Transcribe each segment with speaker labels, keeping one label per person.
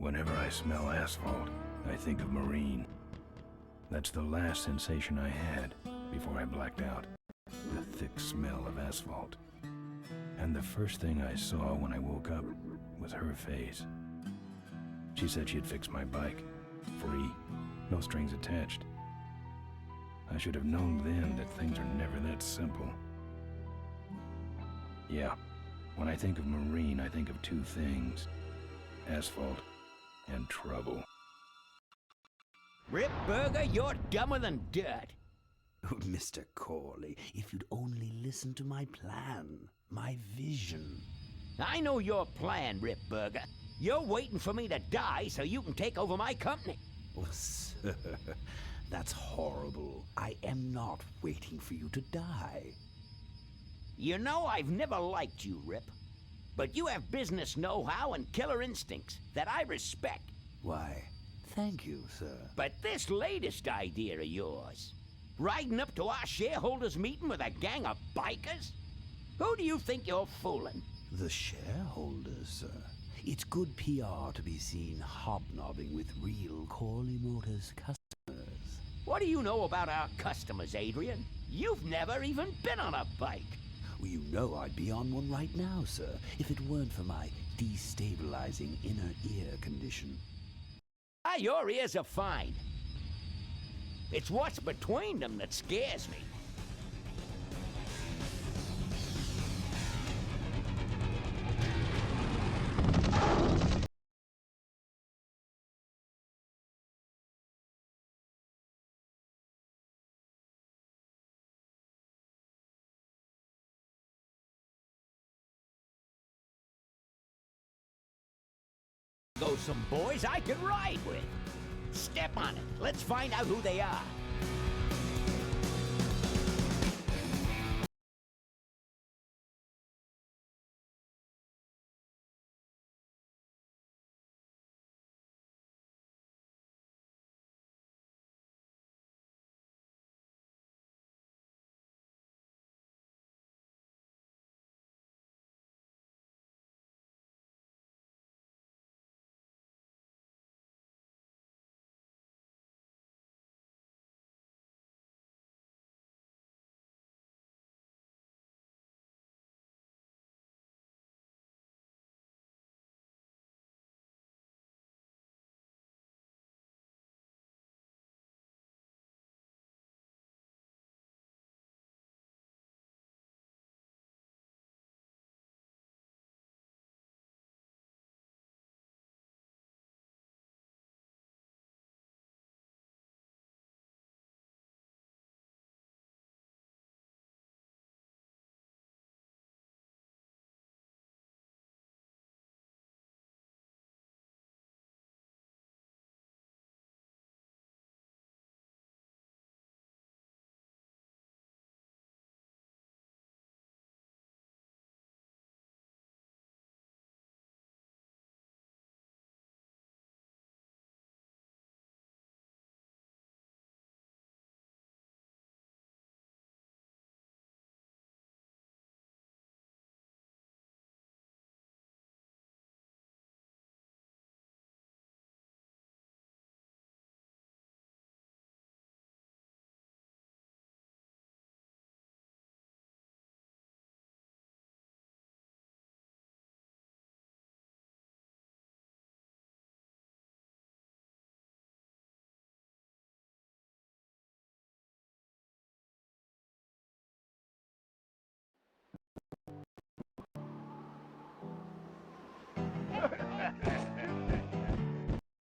Speaker 1: Whenever I smell asphalt, I think of marine. That's the last sensation I had before I blacked out. The thick smell of asphalt. And the first thing I saw when I woke up was her face. She said she'd fix my bike. Free. No strings attached. I should have known then that things are never that simple. Yeah, when I think of marine, I think of two things. Asphalt and trouble.
Speaker 2: Rip Burger, you're dumber than dirt.
Speaker 3: Mr. Corley, if you'd only listen to my plan, my vision.
Speaker 2: I know your plan, Rip Burger. You're waiting for me to die so you can take over my company.
Speaker 3: Oh, sir, that's horrible. I am not waiting for you to die.
Speaker 2: You know I've never liked you, Rip. But you have business know-how and killer instincts that I respect.
Speaker 3: Why, thank you, sir.
Speaker 2: But this latest idea of yours, riding up to our shareholders' meeting with a gang of bikers? Who do you think you're fooling?
Speaker 3: The shareholders, sir. It's good PR to be seen hobnobbing with real Corley Motors customers.
Speaker 2: What do you know about our customers, Adrian? You've never even been on a bike.
Speaker 3: Well, you know I'd be on one right now, sir, if it weren't for my destabilizing inner ear condition.
Speaker 2: Ah, your ears are fine. It's what's between them that scares me. Go some boys I can ride with. Step on it. Let's find out who they are.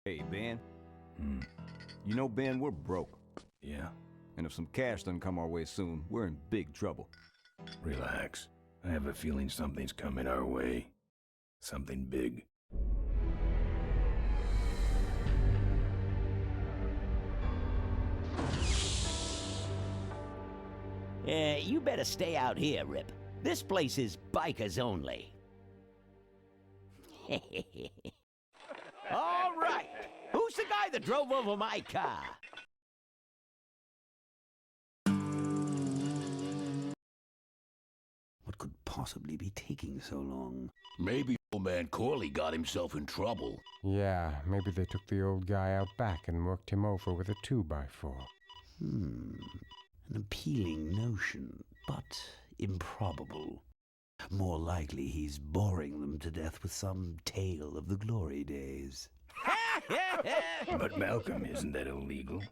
Speaker 4: Hey, Ben. You know, Ben, we're broke.
Speaker 1: Yeah?
Speaker 4: And if some cash doesn't come our way soon, we're in big trouble.
Speaker 1: Relax. I have a feeling something's coming our way. Something big.
Speaker 2: You better stay out here, Rip. This place is bikers only. All right. Who's the guy that drove over my car?
Speaker 3: What could possibly be taking so long?
Speaker 5: Maybe old man Corley got himself in trouble.
Speaker 6: Yeah, maybe they took the old guy out back and worked him over with a 2x4.
Speaker 3: An appealing notion, but improbable. More likely he's boring them to death with some tale of the glory days.
Speaker 1: But Malcolm, isn't that illegal?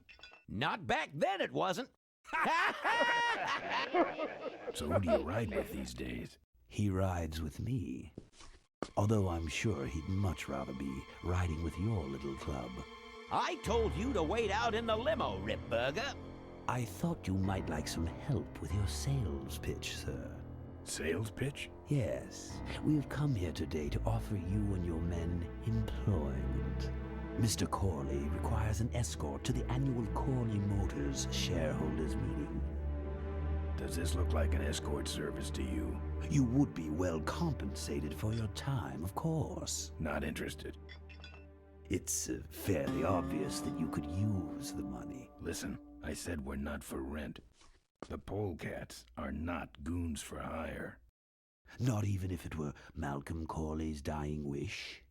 Speaker 2: Not back then, it wasn't.
Speaker 1: So who do you ride with these days?
Speaker 3: He rides with me. Although I'm sure he'd much rather be riding with your little club.
Speaker 2: I told you to wait out in the limo, Ripburger.
Speaker 3: I thought you might like some help with your sales pitch, sir.
Speaker 1: Sales pitch?
Speaker 3: Yes, we have come here today to offer you and your men employment. Mr. Corley requires an escort to the annual Corley Motors shareholders meeting.
Speaker 1: Does this look like an escort service to you?
Speaker 3: You would be well compensated for your time, of course.
Speaker 1: Not interested.
Speaker 3: It's fairly obvious that you could use the money.
Speaker 1: Listen, I said we're not for rent. The polecats are not goons for hire.
Speaker 3: Not even if it were Malcolm Corley's dying wish?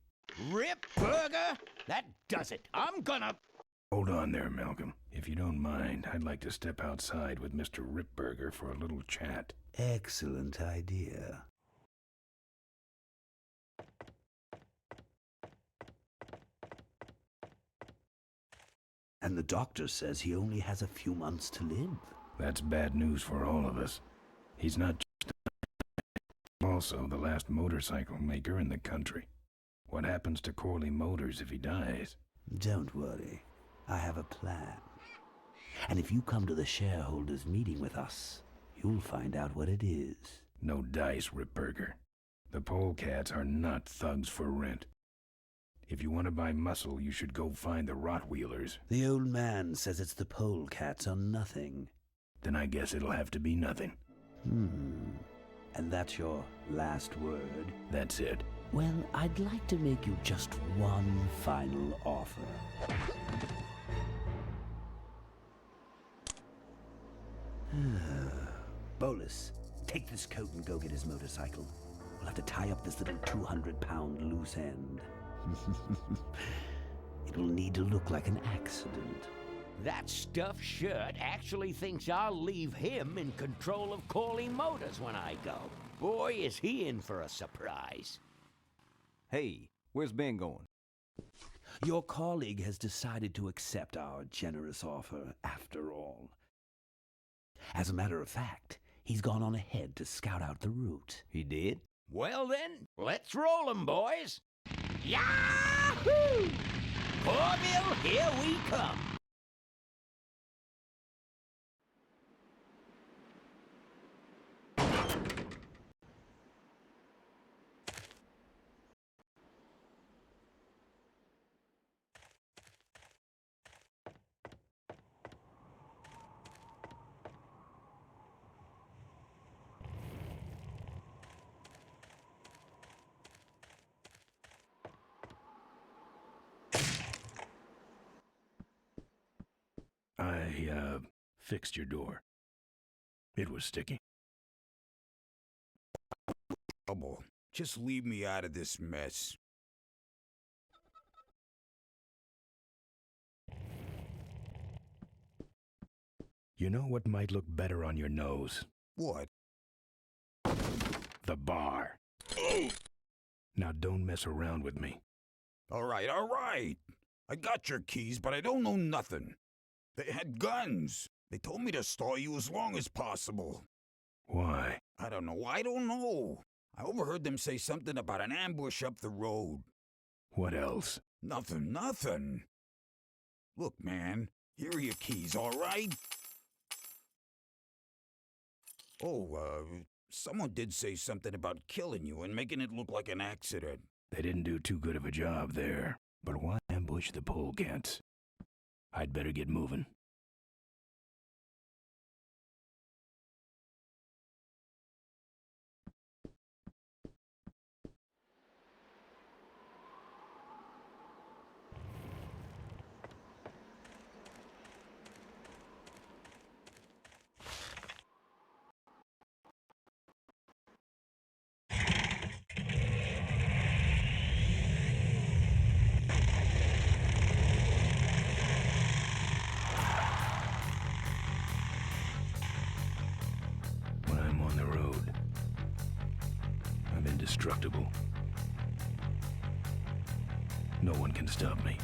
Speaker 2: Ripburger? That does it. I'm gonna...
Speaker 1: Hold on there, Malcolm. If you don't mind, I'd like to step outside with Mr. Ripburger for a little chat.
Speaker 3: Excellent idea. And the doctor says he only has a few months to live.
Speaker 1: That's bad news for all of us. He's not just also the last motorcycle maker in the country. What happens to Corley Motors if he dies?
Speaker 3: Don't worry. I have a plan. And if you come to the shareholders meeting with us, you'll find out what it is.
Speaker 1: No dice, Ripburger. The polecats are not thugs for rent. If you want to buy muscle, you should go find the Rottweilers.
Speaker 3: The old man says it's the polecats or nothing.
Speaker 1: Then I guess it'll have to be nothing.
Speaker 3: And that's your last word?
Speaker 1: That's it.
Speaker 3: Well, I'd like to make you just one final offer. Bolus, take this coat and go get his motorcycle. We'll have to tie up this little 200-pound loose end. It will need to look like an accident.
Speaker 2: That stuffed shirt actually thinks I'll leave him in control of Corley Motors when I go. Boy, is he in for a surprise.
Speaker 4: Hey, where's Ben going?
Speaker 3: Your colleague has decided to accept our generous offer after all. As a matter of fact, he's gone on ahead to scout out the route.
Speaker 4: He did?
Speaker 2: Well then, let's roll 'em, boys. Yahoo! Corville, here we come.
Speaker 1: I fixed your door. It was sticky.
Speaker 7: Trouble. Just leave me out of this mess.
Speaker 1: You know what might look better on your nose?
Speaker 7: What?
Speaker 1: The bar. Now don't mess around with me.
Speaker 7: All right, all right. I got your keys, but I don't know nothing. They had guns. They told me to stall you as long as possible.
Speaker 1: Why?
Speaker 7: I don't know. I overheard them say something about an ambush up the road.
Speaker 1: What else?
Speaker 7: Nothing. Look, man, here are your keys, all right? Oh, someone did say something about killing you and making it look like an accident.
Speaker 1: They didn't do too good of a job there. But why ambush the polecats? I'd better get moving. indestructible. No one can stop me.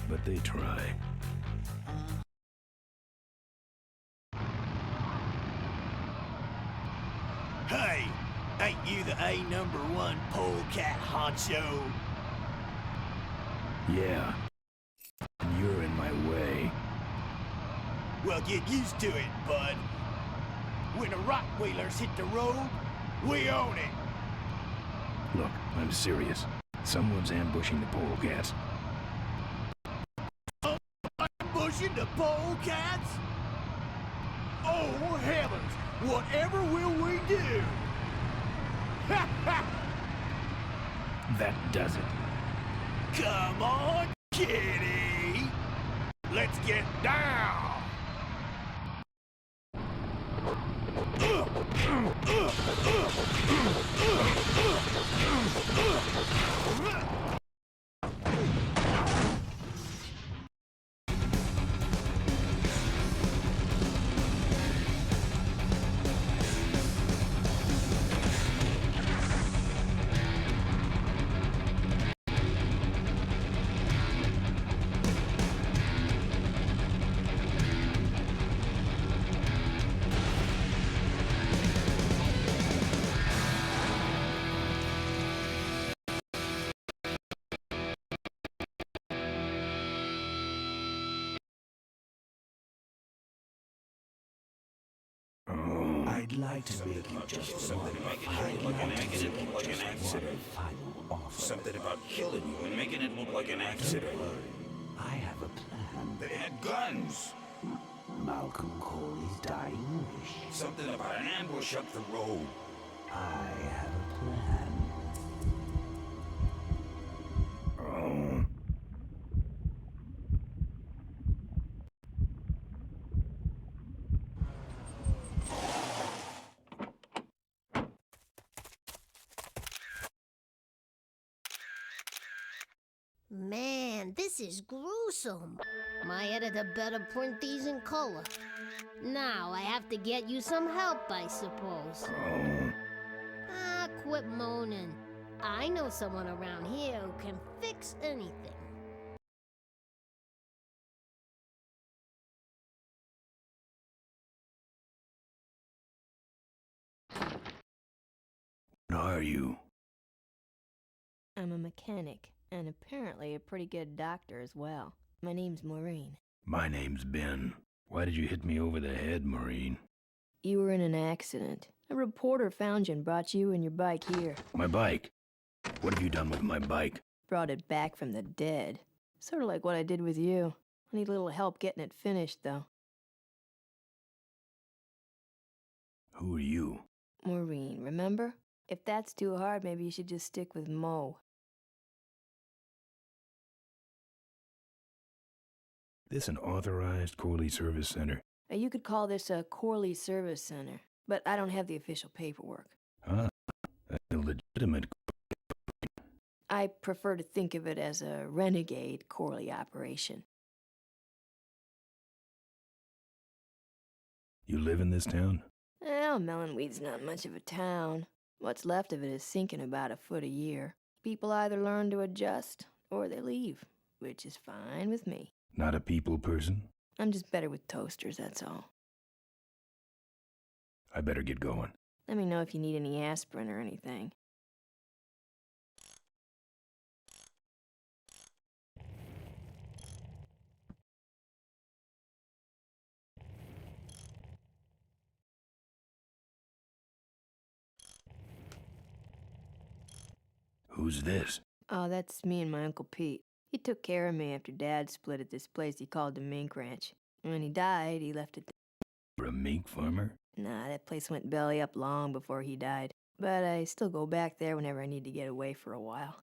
Speaker 1: But they try.
Speaker 8: Hey, ain't you the #1 polecat honcho?
Speaker 1: Yeah. And you're in my way.
Speaker 8: Well, get used to it, bud. When the Rockwheelers hit the road, we own it.
Speaker 1: Look, I'm serious. Someone's ambushing the polecats.
Speaker 8: Ambushing the polecats? Oh, heavens! Whatever will we do? Ha ha!
Speaker 1: That does it.
Speaker 8: Come on, kitty! Let's get down!
Speaker 3: I'd like to make you just
Speaker 7: Something about making it look like an accident.
Speaker 3: final offer.
Speaker 7: Something about killing you and making it look like an accident.
Speaker 3: I have a plan.
Speaker 7: They had guns.
Speaker 3: Malcolm Corley's dying wish.
Speaker 7: Something about an ambush up the road.
Speaker 3: I have a plan.
Speaker 1: Oh.
Speaker 9: Man, this is gruesome. My editor better print these in color. Now I have to get you some help, I suppose.
Speaker 1: Oh.
Speaker 9: Ah, quit moaning. I know someone around here who can fix anything.
Speaker 1: What are you?
Speaker 10: I'm a mechanic, and apparently a pretty good doctor as well. My name's Maureen.
Speaker 1: My name's Ben. Why did you hit me over the head, Maureen?
Speaker 10: You were in an accident. A reporter found you and brought you and your bike here.
Speaker 1: My bike? What have you done with my bike?
Speaker 10: Brought it back from the dead. Sort of like what I did with you. I need a little help getting it finished, though.
Speaker 1: Who are you?
Speaker 10: Maureen, remember? If that's too hard, maybe you should just stick with Mo.
Speaker 1: This an authorized Corley Service Center?
Speaker 10: You could call this a Corley Service Center, but I don't have the official paperwork.
Speaker 1: Ah, a legitimate...
Speaker 10: I prefer to think of it as a renegade Corley operation.
Speaker 1: You live in this town?
Speaker 10: Well, Melonweed's not much of a town. What's left of it is sinking about a foot a year. People either learn to adjust, or they leave, which is fine with me.
Speaker 1: Not a people person?
Speaker 10: I'm just better with toasters, that's all.
Speaker 1: I better get going.
Speaker 10: Let me know if you need any aspirin or anything.
Speaker 1: Who's this?
Speaker 10: Oh, that's me and my Uncle Pete. He took care of me after Dad split at this place he called the Mink Ranch. When he died, he left it
Speaker 1: For a mink farmer?
Speaker 10: Nah, that place went belly up long before he died. But I still go back there whenever I need to get away for a while.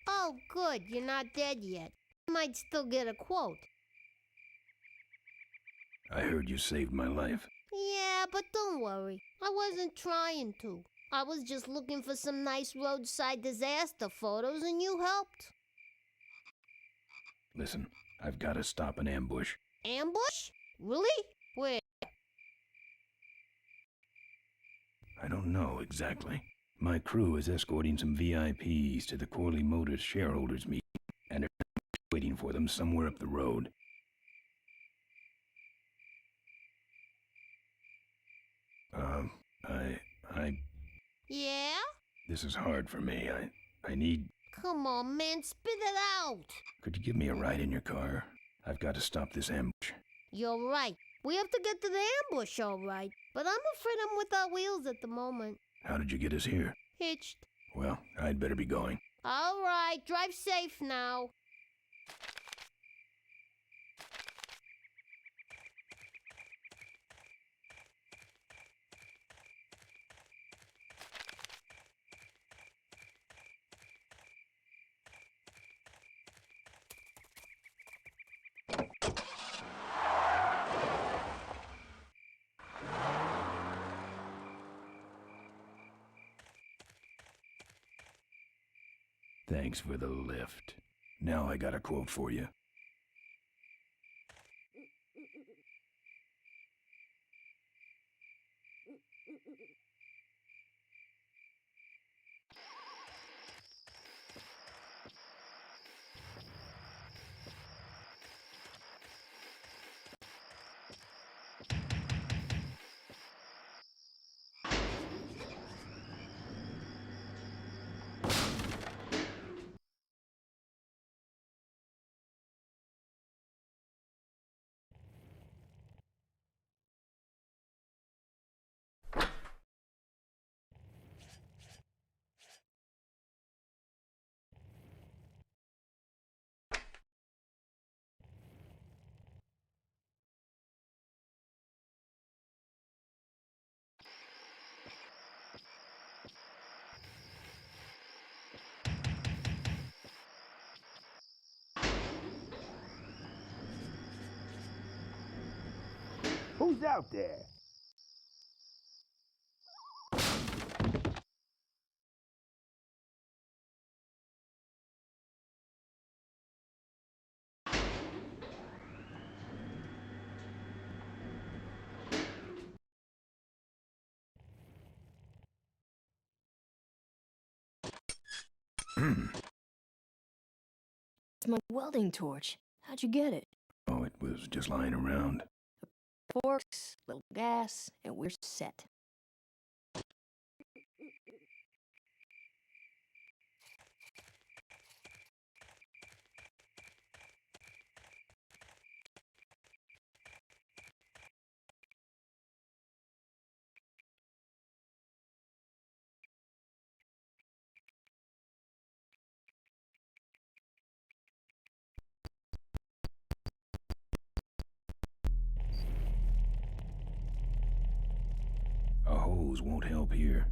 Speaker 9: Oh, good, you're not dead yet. You might still get a quote.
Speaker 1: I heard you saved my life.
Speaker 9: Yeah, but don't worry. I wasn't trying to. I was just looking for some nice roadside disaster photos and you helped.
Speaker 1: Listen, I've got to stop an ambush.
Speaker 9: Ambush? Really? Where?
Speaker 1: I don't know exactly. My crew is escorting some VIPs to the Corley Motors shareholders meeting, and they're waiting for them somewhere up the road.
Speaker 9: Yeah?
Speaker 1: This is hard for me. I need...
Speaker 9: Come on, man, spit it out.
Speaker 1: Could you give me a ride in your car? I've got to stop this ambush.
Speaker 9: You're right. We have to get to the ambush, all right. But I'm afraid I'm without wheels at the moment.
Speaker 1: How did you get us here?
Speaker 9: Hitched.
Speaker 1: Well, I'd better be going.
Speaker 9: All right, drive safe now.
Speaker 1: Thanks for the lift. Now I got a quote for you.
Speaker 8: Who's out there?
Speaker 10: It's my welding torch. How'd you get it?
Speaker 1: Oh, it was just lying around.
Speaker 10: Forks, little gas, and we're set.
Speaker 1: A hose won't help here.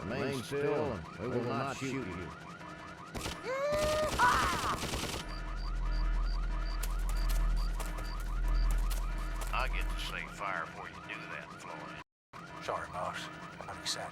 Speaker 2: Remain still, and we will not shoot you.
Speaker 11: I get to say fire before you do that, Floyd.
Speaker 12: Sorry, boss. I'm excited.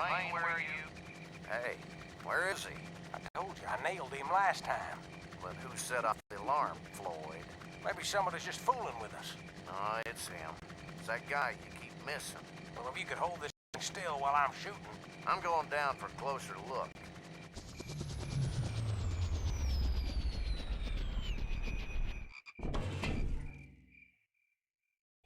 Speaker 11: Remain where you... Hey, where is he?
Speaker 12: I told you, I nailed him last time.
Speaker 11: But who set off the alarm, Floyd?
Speaker 12: Maybe somebody's just fooling with us.
Speaker 11: No, it's him. It's that guy you keep missing.
Speaker 12: Well, if you could hold this thing still while I'm shooting.
Speaker 11: I'm going down for a closer look.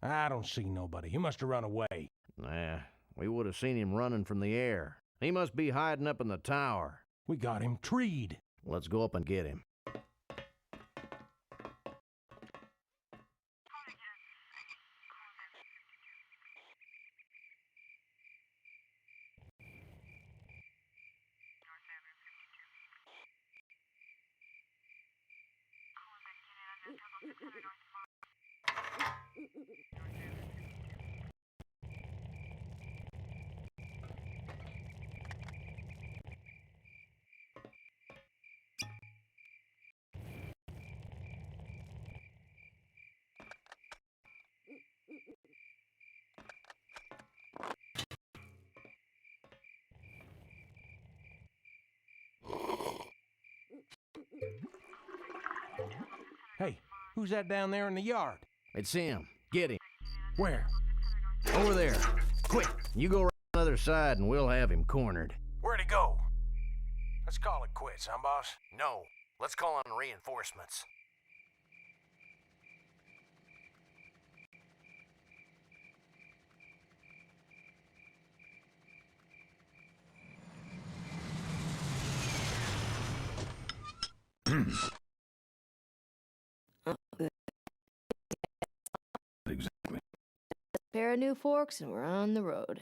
Speaker 13: I don't see nobody. He must have run away.
Speaker 11: Nah, we would have seen him running from the air. He must be hiding up in the tower.
Speaker 13: We got him treed.
Speaker 11: Let's go up and get him.
Speaker 13: Hey, who's that down there in the yard?
Speaker 11: It's him. Get him.
Speaker 13: Where?
Speaker 11: Over there. Quick, you go around the other side and we'll have him cornered.
Speaker 12: Where'd he go? Let's call it quits, huh, boss?
Speaker 11: No, let's call on reinforcements.
Speaker 1: Exactly.
Speaker 10: Pair of new forks and we're on the road.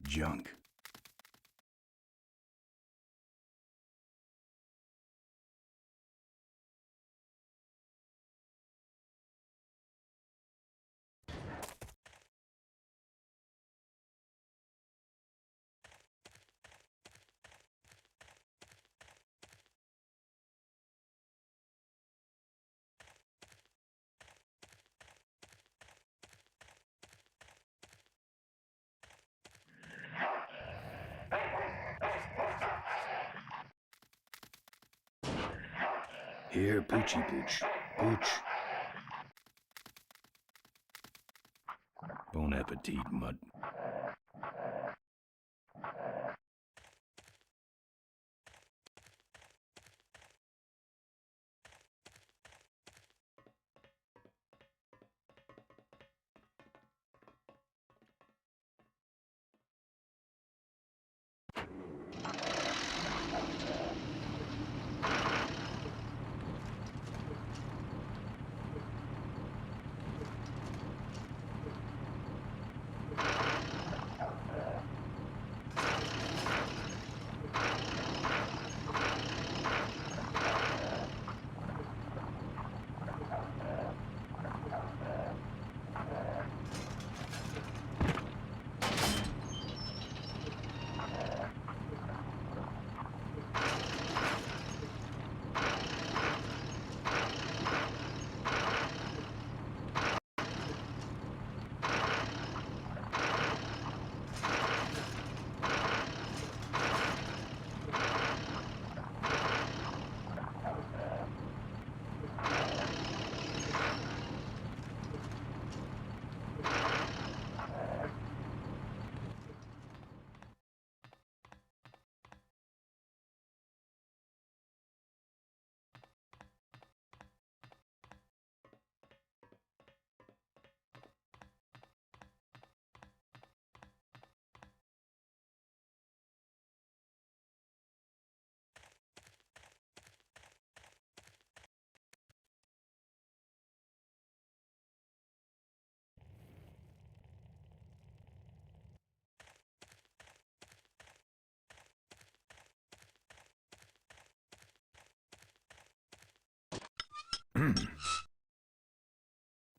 Speaker 1: Junk. Here, Poochie Pooch. Pooch. Bon appetit, mud.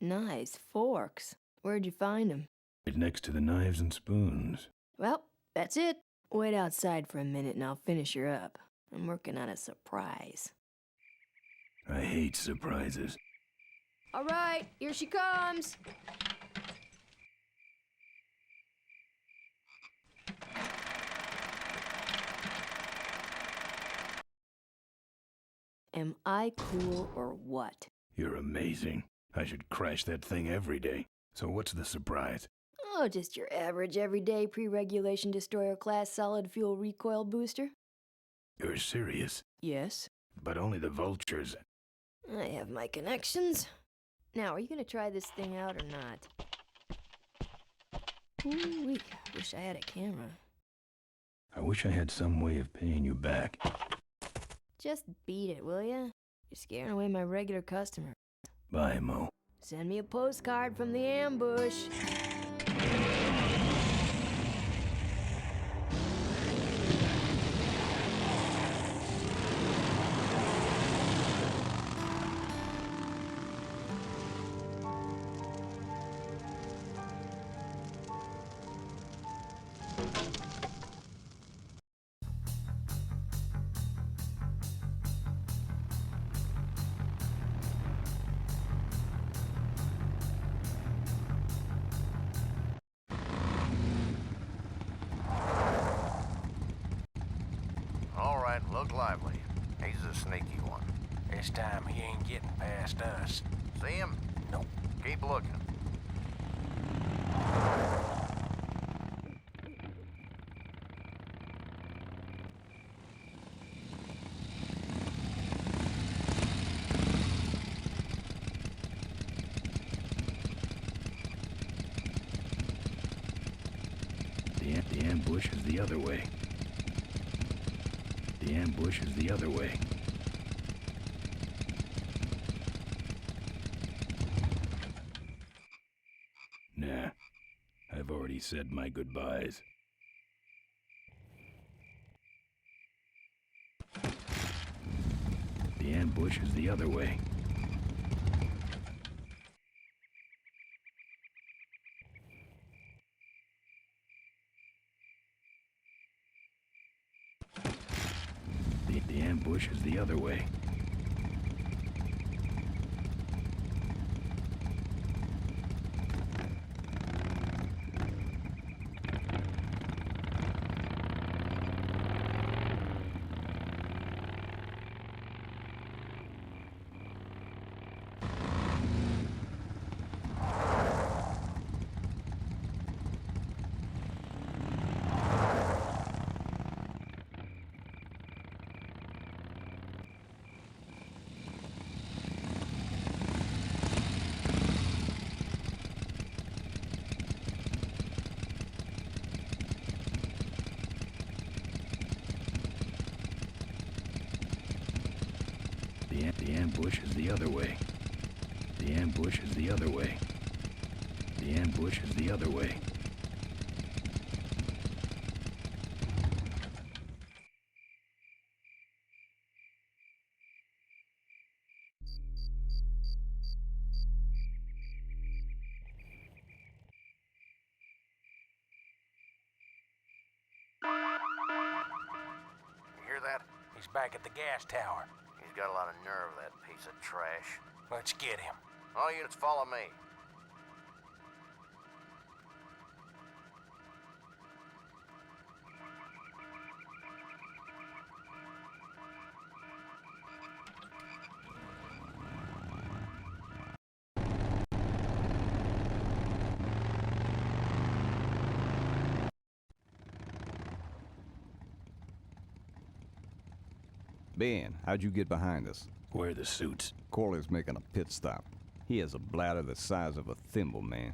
Speaker 10: Nice forks. Where'd you find them?
Speaker 1: Right next to the knives and spoons.
Speaker 10: Well, that's it. Wait outside for a minute and I'll finish her up. I'm working on a surprise.
Speaker 1: I hate surprises.
Speaker 10: All right, here she comes. Am I cool or what?
Speaker 1: You're amazing. I should crash that thing every day. So what's the surprise?
Speaker 10: Oh, just your average everyday pre-regulation destroyer class solid fuel recoil booster.
Speaker 1: You're serious?
Speaker 10: Yes.
Speaker 1: But only the vultures.
Speaker 10: I have my connections. Now, are you gonna try this thing out or not? Ooh, wish I had a camera.
Speaker 1: I wish I had some way of paying you back.
Speaker 10: Just beat it, will ya? You're scaring away my regular customer.
Speaker 1: Bye, Mo.
Speaker 10: Send me a postcard from the ambush.
Speaker 11: All right, look lively. He's a sneaky one.
Speaker 12: This time he ain't getting past us.
Speaker 11: See him?
Speaker 12: Nope.
Speaker 11: Keep looking.
Speaker 1: The ambush is the other way. The ambush is the other way. Nah, I've already said my goodbyes. The ambush is the other way. The ambush is the other way. The ambush is the other way. The ambush is the other way. The ambush is the other way.
Speaker 11: You hear that?
Speaker 12: He's back at the gas tower.
Speaker 11: He's got a lot of nerve, that piece of trash.
Speaker 12: Let's get him.
Speaker 11: All units follow me.
Speaker 4: Ben, how'd you get behind us?
Speaker 1: Where are the suits?
Speaker 4: Corley's making a pit stop. He has a bladder the size of a thimble, man.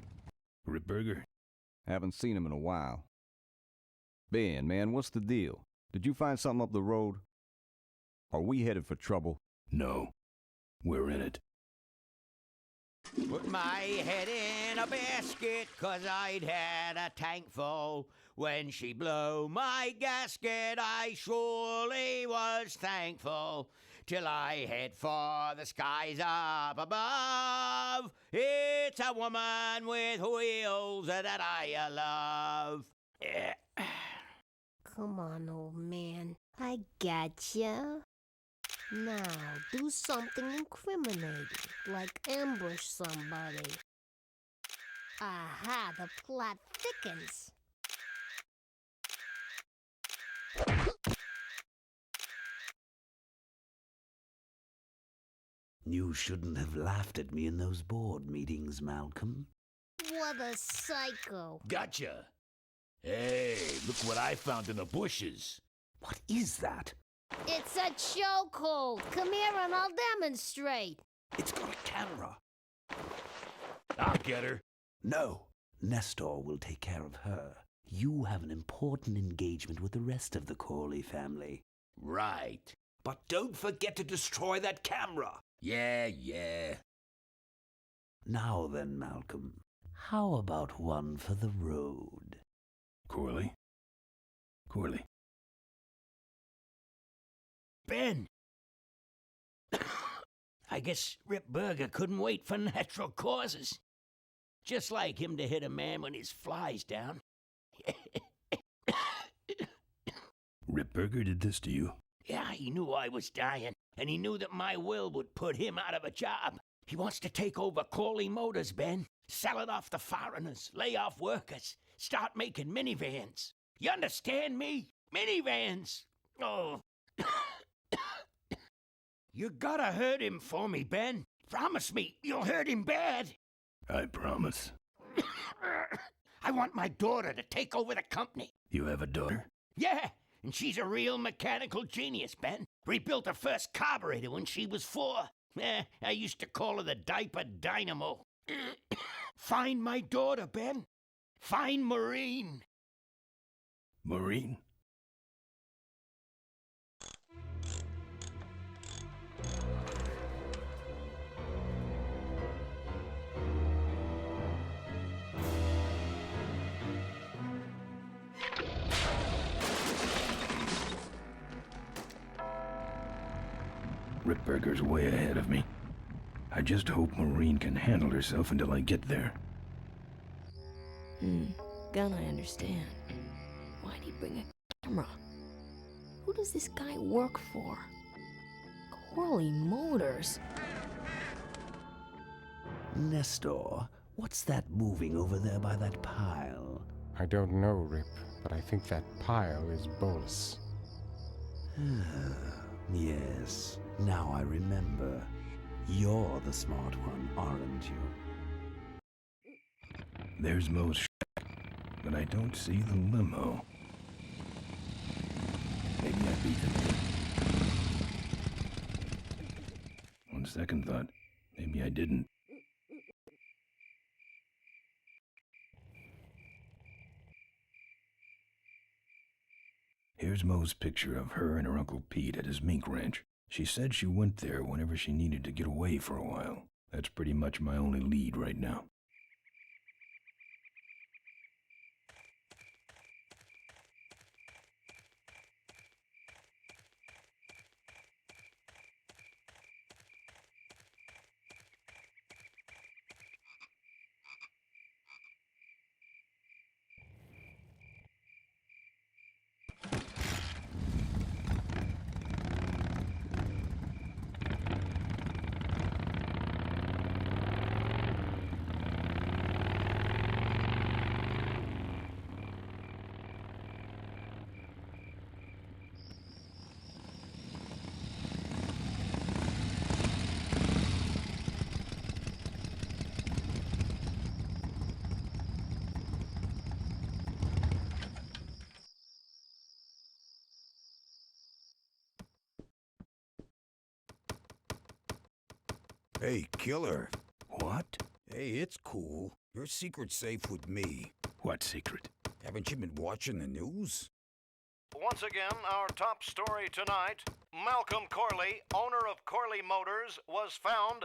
Speaker 1: Ripburger?
Speaker 4: Haven't seen him in a while. Ben, man, what's the deal? Did you find something up the road? Are we headed for trouble?
Speaker 1: No. We're in it.
Speaker 2: Put my head in a basket, 'cause I'd had a tank full. When she blew my gasket, I surely was thankful. Till I head for the skies up above. It's a woman with wheels that I love.
Speaker 9: Come on, old man. I gotcha. Now, do something incriminating, like ambush somebody. Aha, the plot thickens.
Speaker 3: You shouldn't have laughed at me in those board meetings, Malcolm.
Speaker 9: What a psycho.
Speaker 5: Gotcha. Hey, look what I found in the bushes.
Speaker 3: What is that?
Speaker 9: It's a chokehold. Come here and I'll demonstrate.
Speaker 3: It's got a camera.
Speaker 5: I'll get her.
Speaker 3: No, Nestor will take care of her. You have an important engagement with the rest of the Corley family.
Speaker 5: Right.
Speaker 3: But don't forget to destroy that camera.
Speaker 5: Yeah.
Speaker 3: Now then, Malcolm, how about one for the road?
Speaker 1: Corley?
Speaker 2: Ben! I guess Rip Burger couldn't wait for natural causes. Just like him to hit a man when his fly's down.
Speaker 1: Rip Burger did this to you?
Speaker 2: Yeah, he knew I was dying, and he knew that my will would put him out of a job. He wants to take over Corley Motors, Ben. Sell it off to foreigners, lay off workers, start making minivans. You understand me? Minivans! Oh. You gotta hurt him for me, Ben. Promise me you'll hurt him bad.
Speaker 1: I promise.
Speaker 2: I want my daughter to take over the company.
Speaker 1: You have a daughter?
Speaker 2: Yeah, and she's a real mechanical genius, Ben. Rebuilt her first carburetor when she was 4. I used to call her the diaper dynamo. Find my daughter, Ben. Find Maureen.
Speaker 1: Maureen? Rip Burger's way ahead of me. I just hope Maureen can handle herself until I get there.
Speaker 10: Gonna understand. Why'd he bring a camera? Who does this guy work for? Corley Motors.
Speaker 3: Nestor, what's that moving over there by that pile?
Speaker 6: I don't know, Rip, but I think that pile is Bolus.
Speaker 3: Yes, now I remember. You're the smart one, aren't you?
Speaker 1: There's Mo's shack, but I don't see the limo. Maybe I beat them. On second thought, maybe I didn't. Here's Mo's picture of her and her Uncle Pete at his mink ranch. She said she went there whenever she needed to get away for a while. That's pretty much my only lead right now.
Speaker 7: Hey, killer.
Speaker 1: What?
Speaker 7: Hey, it's cool. Your secret's safe with me.
Speaker 1: What secret?
Speaker 7: Haven't you been watching the news?
Speaker 11: Once again, our top story tonight, Malcolm Corley, owner of Corley Motors, was found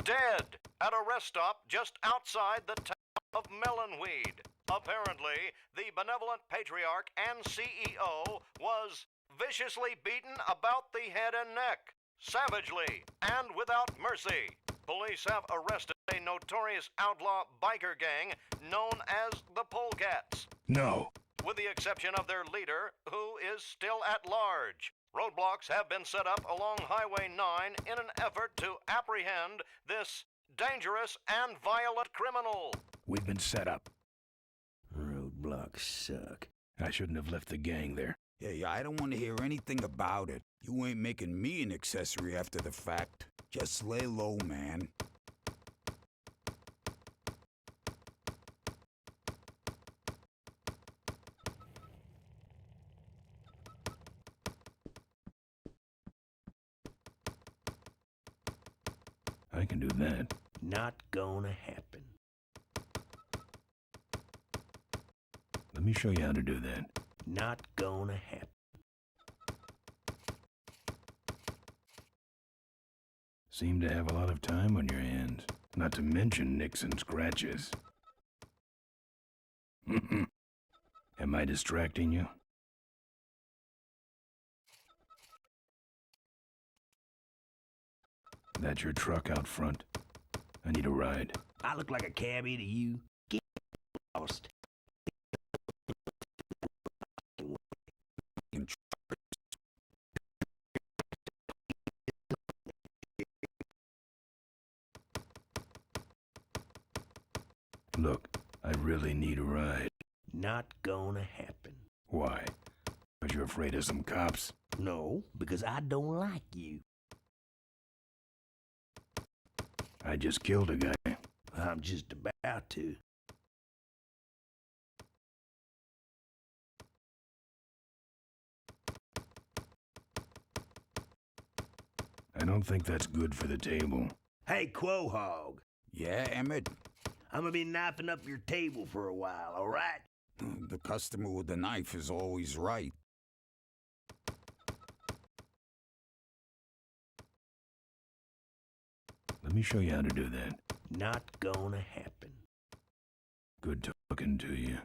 Speaker 11: dead at a rest stop just outside the town of Melonweed. Apparently, the benevolent patriarch and CEO was viciously beaten about the head and neck, savagely and without mercy. Police have arrested a notorious outlaw biker gang known as the Polecats.
Speaker 1: No.
Speaker 11: With the exception of their leader, who is still at large. Roadblocks have been set up along Highway 9 in an effort to apprehend this dangerous and violent criminal.
Speaker 1: We've been set up.
Speaker 2: Roadblocks suck.
Speaker 1: I shouldn't have left the gang there.
Speaker 7: Hey, I don't want to hear anything about it. You ain't making me an accessory after the fact. Just lay low, man.
Speaker 1: I can do that.
Speaker 2: Not gonna happen.
Speaker 1: Let me show you how to do that.
Speaker 2: Not gonna happen.
Speaker 1: Seem to have a lot of time on your hands. Not to mention nicks and scratches. Am I distracting you? That's your truck out front. I need a ride.
Speaker 2: I look like a cabbie to you. Get lost.
Speaker 1: Look, I really need a ride.
Speaker 2: Not gonna happen.
Speaker 1: Why? Because you're afraid of some cops?
Speaker 2: No, because I don't like you.
Speaker 1: I just killed a guy.
Speaker 2: I'm just about to.
Speaker 1: I don't think that's good for the table.
Speaker 2: Hey, Quahog.
Speaker 7: Yeah, Emmett?
Speaker 2: I'm gonna be knifing up your table for a while, all right?
Speaker 7: The customer with the knife is always right.
Speaker 1: Let me show you how to do that.
Speaker 2: Not gonna happen.
Speaker 1: Good talking to you.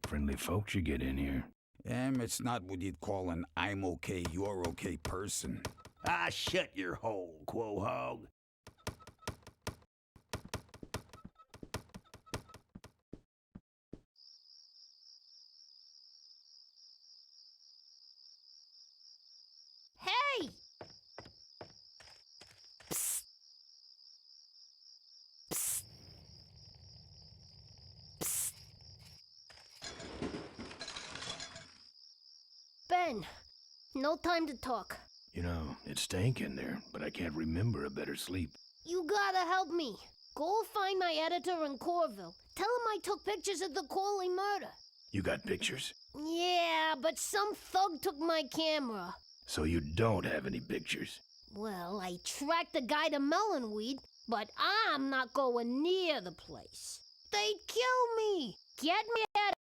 Speaker 1: Friendly folks you get in here.
Speaker 7: Emmett's not what you'd call an I'm okay, you're okay person.
Speaker 2: Ah, shut your hole, Quahog.
Speaker 9: Hey! Psst. Psst. Psst. Ben, no time to talk.
Speaker 1: You know, it stank in there, but I can't remember a better sleep.
Speaker 9: You gotta help me. Go find my editor in Corville. Tell him I took pictures of the Corley murder.
Speaker 1: You got pictures?
Speaker 9: Yeah, but some thug took my camera.
Speaker 1: So you don't have any pictures?
Speaker 9: Well, I tracked the guy to Melonweed, but I'm not going near the place. They'd kill me. Get me out of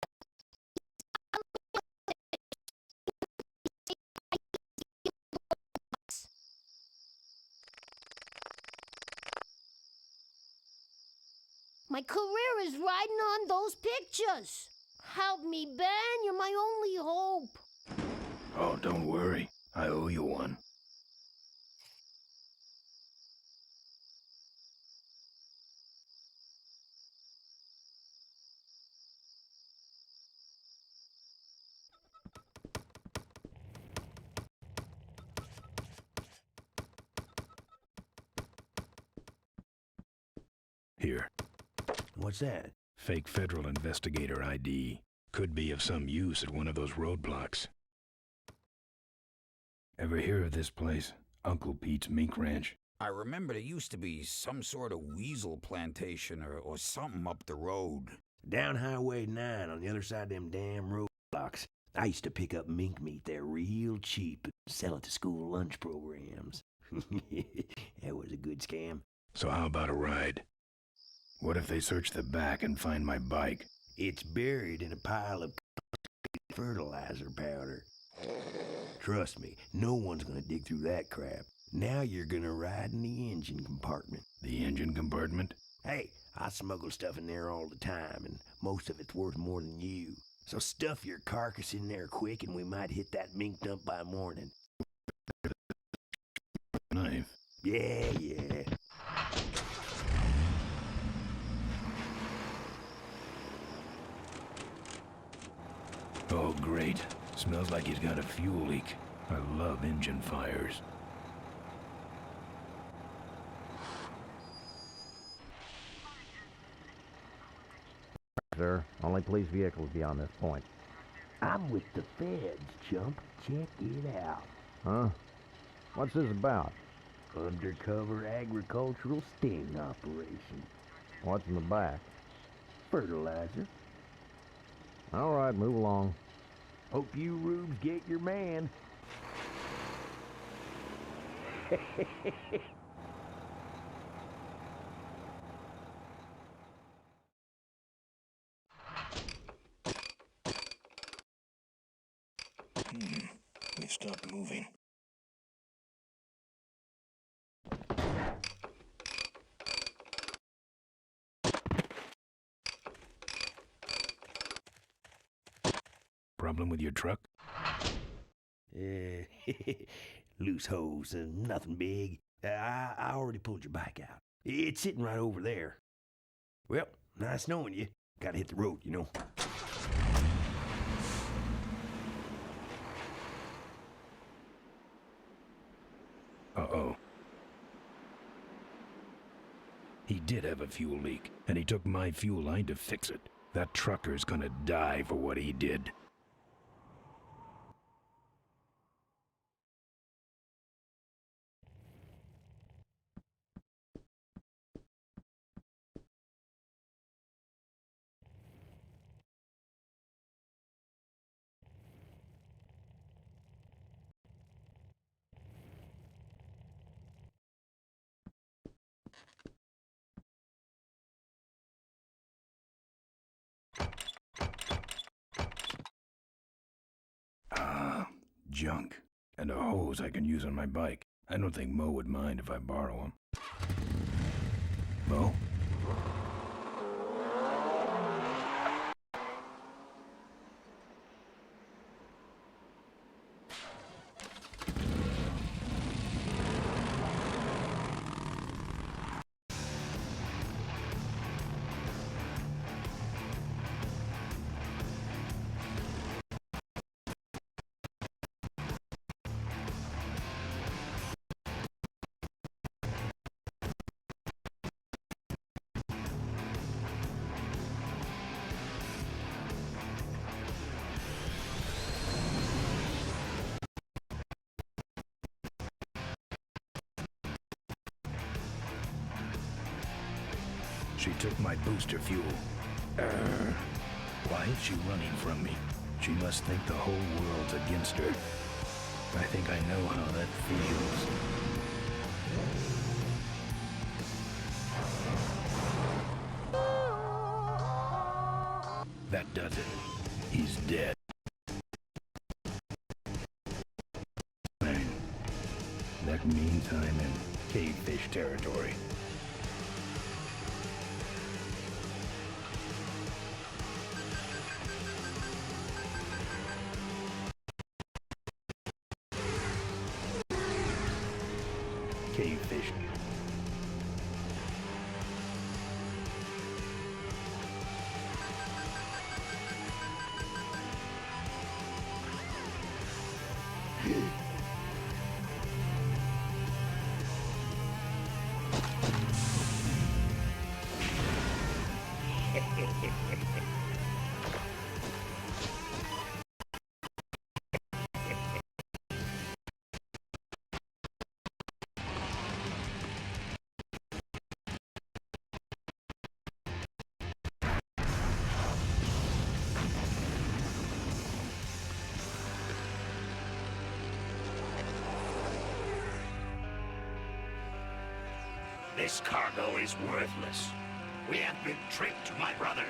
Speaker 9: My career is riding on those pictures. Help me, Ben. You're my only hope.
Speaker 1: Oh, don't worry. I owe you one. Here.
Speaker 2: What's that?
Speaker 1: Fake federal investigator ID. Could be of some use at one of those roadblocks. Ever hear of this place? Uncle Pete's Mink Ranch?
Speaker 7: I remember there used to be some sort of weasel plantation or something up the road.
Speaker 2: Down Highway 9 on the other side of them damn roadblocks. I used to pick up mink meat there real cheap and sell it to school lunch programs. That was a good scam.
Speaker 1: So how about a ride? What if they search the back and find my bike?
Speaker 2: It's buried in a pile of fertilizer powder. Trust me, no one's gonna dig through that crap. Now you're gonna ride in the engine compartment.
Speaker 1: The engine compartment?
Speaker 8: Hey, I smuggle stuff in there all the time, and most of it's worth more than you. So stuff your carcass in there quick, and we might hit that mink dump by morning.
Speaker 1: Knife.
Speaker 8: Yeah, yeah.
Speaker 1: Oh, great. Smells like he's got a fuel leak. I love engine fires.
Speaker 14: Sir, only police vehicles beyond this point.
Speaker 8: I'm with the feds, chump. Check it out.
Speaker 14: Huh? What's this about?
Speaker 8: Undercover agricultural sting operation.
Speaker 14: What's in the back?
Speaker 8: Fertilizer.
Speaker 14: All right, move along.
Speaker 8: Hope you rubes get your man.
Speaker 1: We stopped moving. Problem with your truck?
Speaker 8: Loose hose, nothing big. I already pulled your bike out. It's sitting right over there. Well, nice knowing you. Gotta hit the road, you know.
Speaker 1: Uh-oh. He did have a fuel leak, and he took my fuel line to fix it. That trucker's gonna die for what he did. Junk. And a hose I can use on my bike. I don't think Mo would mind if I borrow him. Mo? She took my booster fuel. Why is she running from me? She must think the whole world's against her. I think I know how that feels. That does it. He's dead. That means I'm in cavefish territory. Cavefish.
Speaker 5: This cargo is worthless. We have been tricked, my brothers.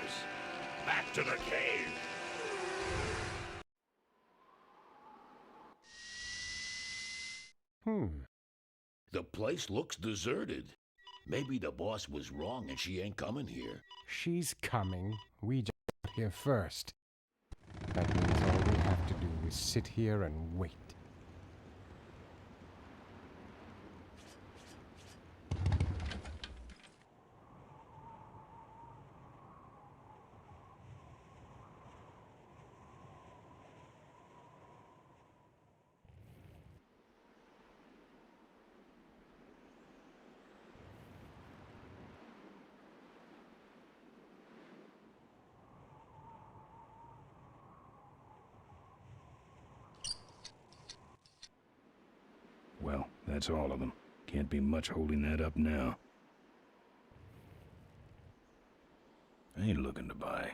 Speaker 5: Back to the cave. The place looks deserted. Maybe the boss was wrong and she ain't coming here.
Speaker 6: She's coming. We just got here first. That means all we have to do is sit here and wait.
Speaker 1: Well, that's all of them. Can't be much holding that up now. I ain't looking to buy.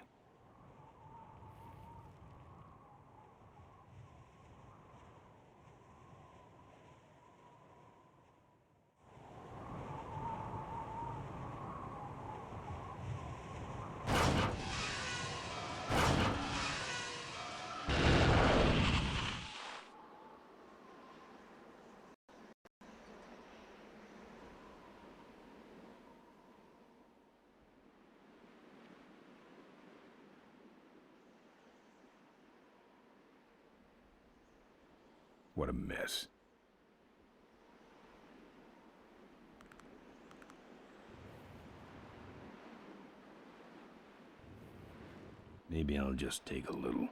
Speaker 1: What a mess. Maybe I'll just take a little.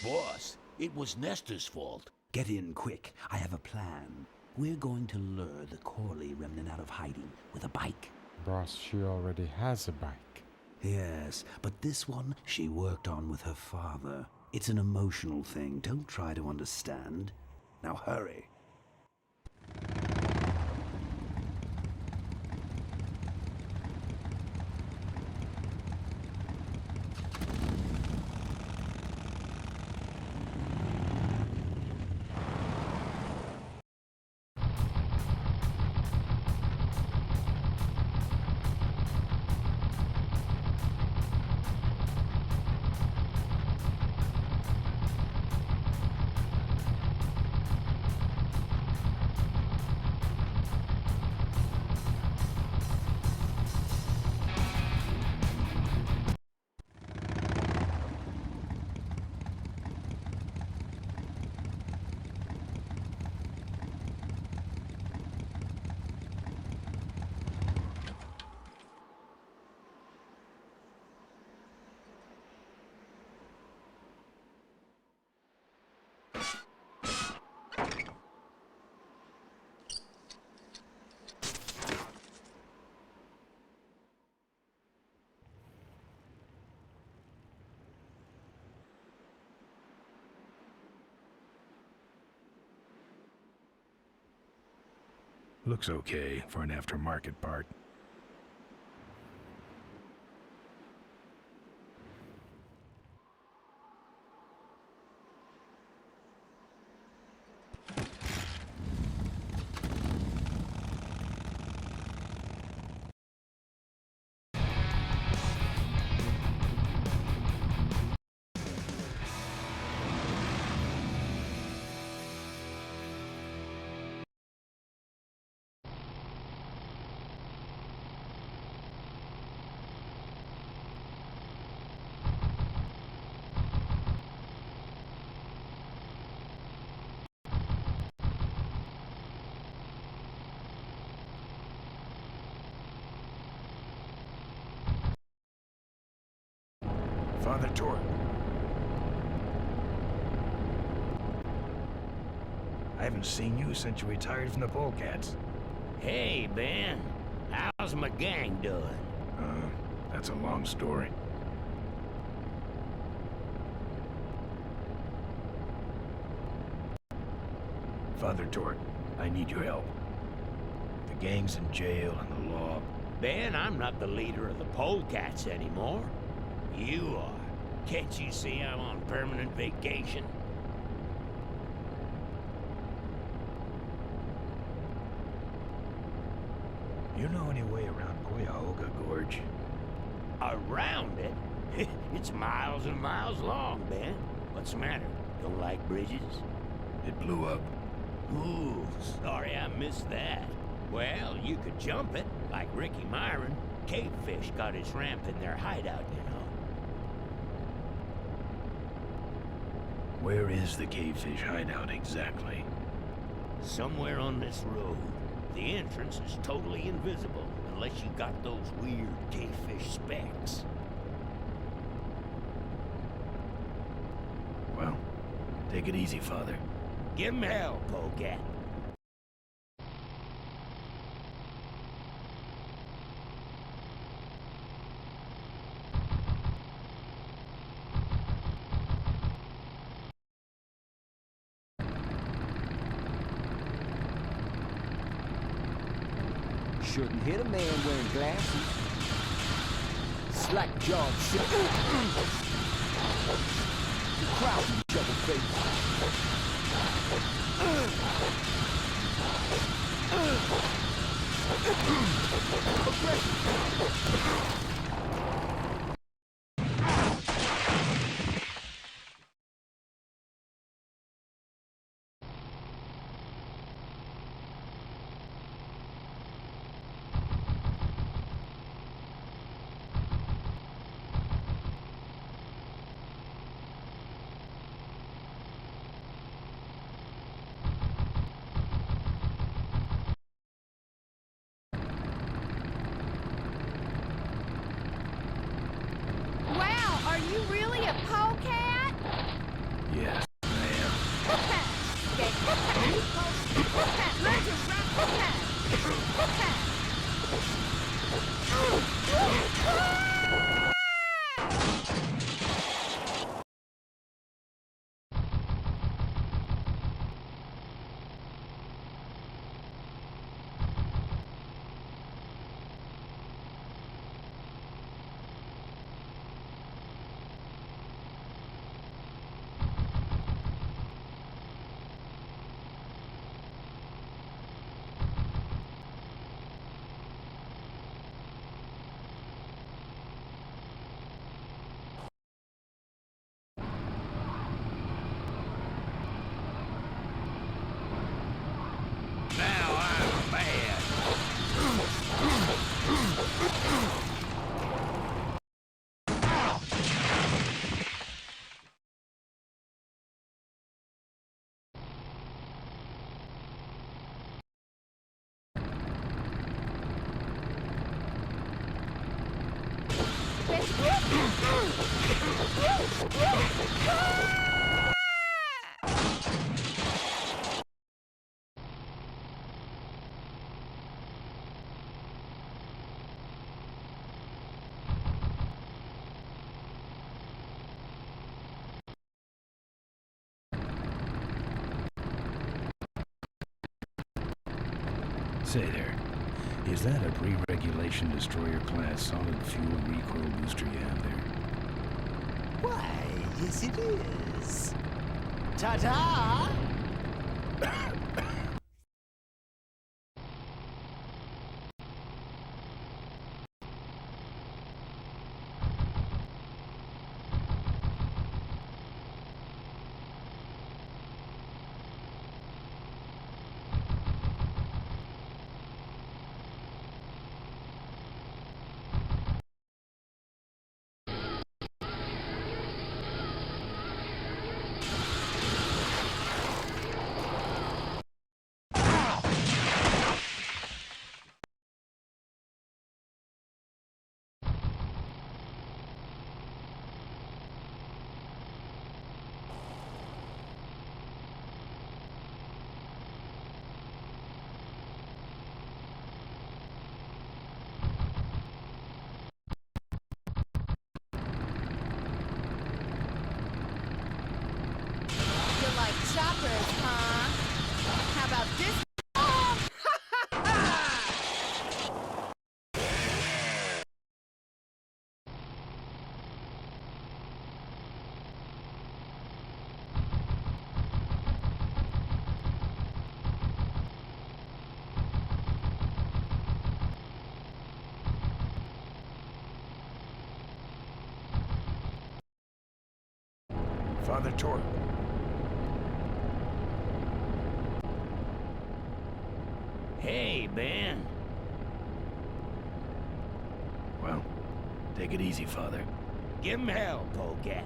Speaker 5: Boss, it was Nestor's fault.
Speaker 3: Get in quick. I have a plan. We're going to lure the Corley remnant out of hiding with a bike.
Speaker 6: Boss, she already has a bike.
Speaker 3: Yes, but this one she worked on with her father. It's an emotional thing. Don't try to understand. Now hurry.
Speaker 1: Looks okay for an aftermarket part. Father Torque. I haven't seen you since you retired from the Polecats.
Speaker 2: Hey, Ben. How's my gang doing?
Speaker 1: That's a long story. Father Torque, I need your help. The gang's in jail and the law.
Speaker 2: Ben, I'm not the leader of the Polecats anymore. You are. Can't you see I'm on permanent vacation?
Speaker 1: You know any way around Cuyahoga Gorge?
Speaker 2: Around it? It's miles and miles long, Ben. What's the matter? Don't like bridges?
Speaker 1: It blew up.
Speaker 2: Ooh, sorry I missed that. Well, you could jump it, like Ricky Myron. Cavefish got his ramp in their hideout, you know.
Speaker 1: Where is the Cavefish hideout exactly?
Speaker 2: Somewhere on this road. The entrance is totally invisible, unless you got those weird cavefish specs.
Speaker 1: Well, take it easy, Father.
Speaker 2: Give him hell, Polecat.
Speaker 15: Shouldn't hit a man wearing glasses. Slack-jawed shit. Crowd each other face.
Speaker 16: Are you really a polecat?
Speaker 1: Yes, I am.
Speaker 16: Learn to rap polecat.
Speaker 1: Say there, is that a pre-regulation destroyer class solid fuel recoil booster you have there?
Speaker 15: Why, yes it is. Ta-ta!
Speaker 16: choppers, huh? How about this?
Speaker 6: Father Tor.
Speaker 2: Hey, Ben.
Speaker 1: Well, take it easy, Father.
Speaker 2: Give him hell, polecat.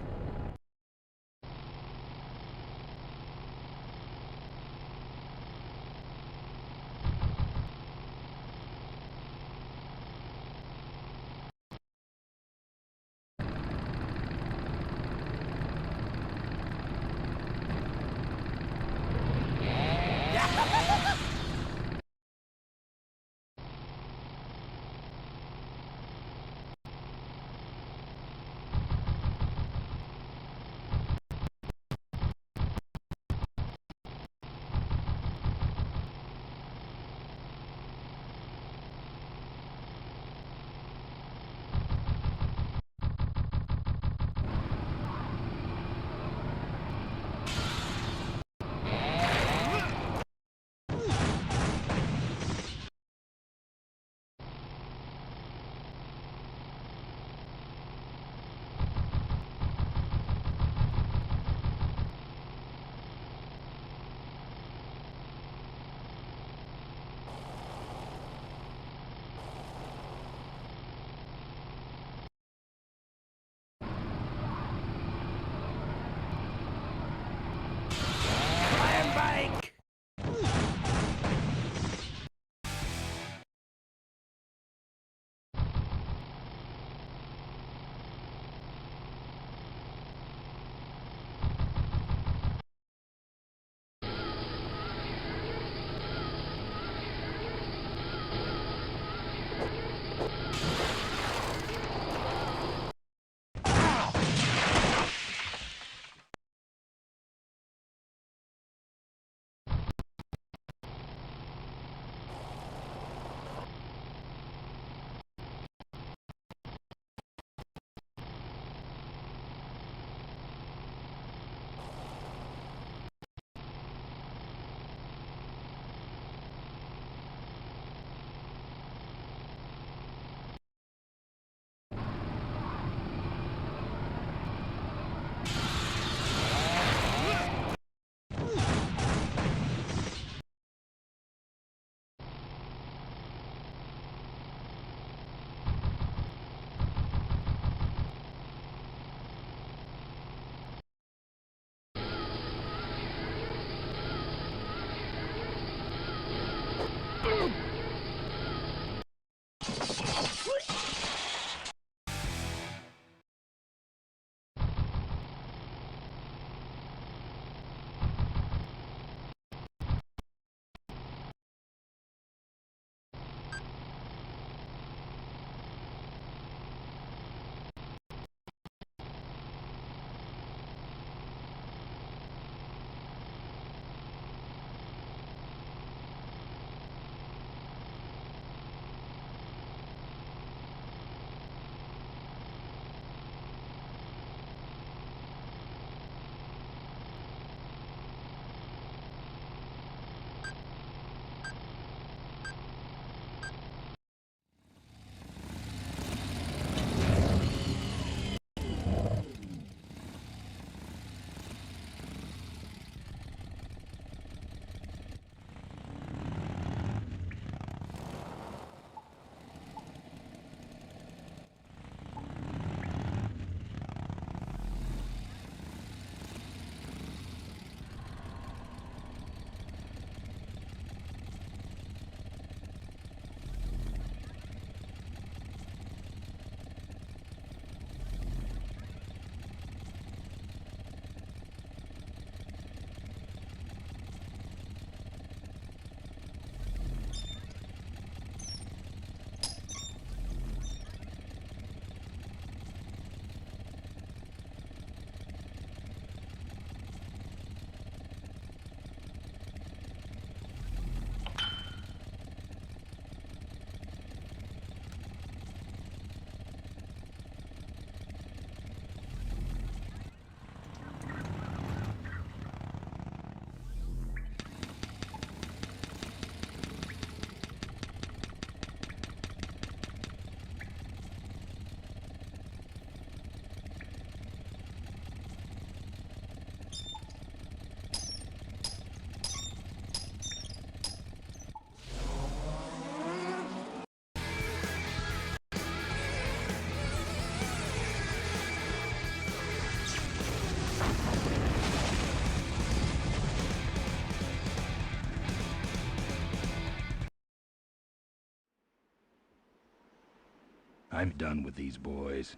Speaker 1: I'm done with these boys.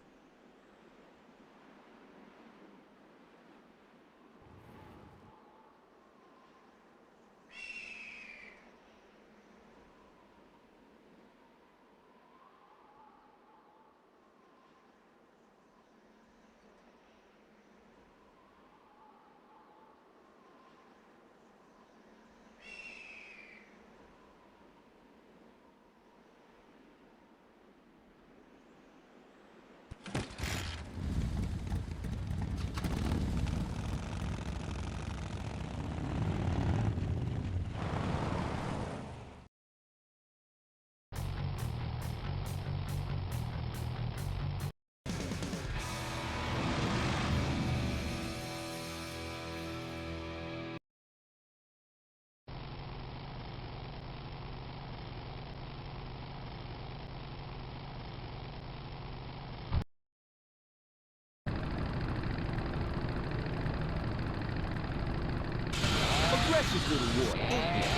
Speaker 15: Aggressive little war, ain't you?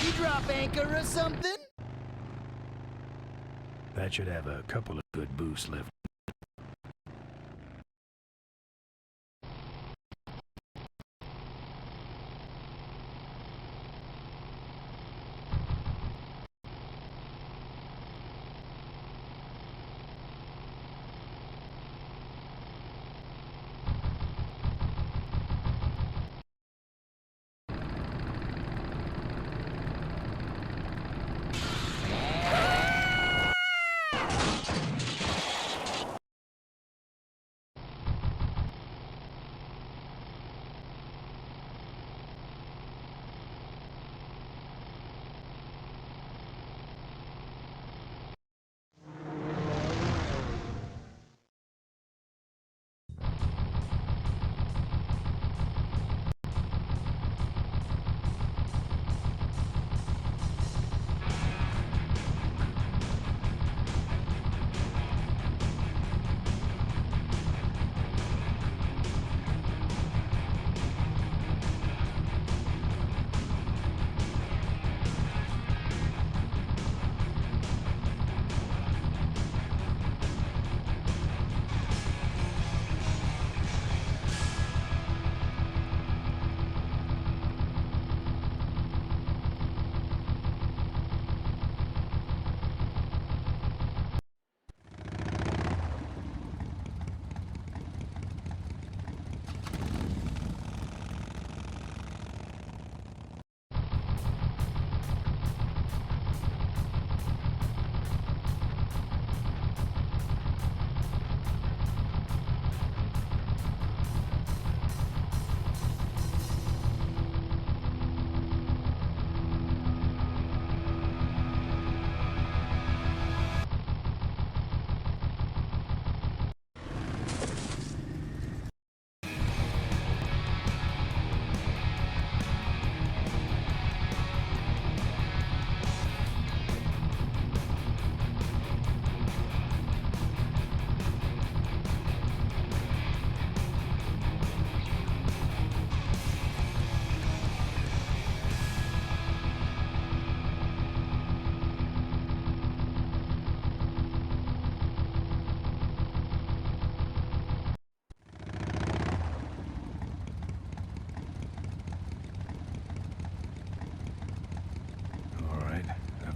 Speaker 15: You drop anchor or something?
Speaker 1: That should have a couple of good boosts left.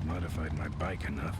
Speaker 1: Modified my bike enough.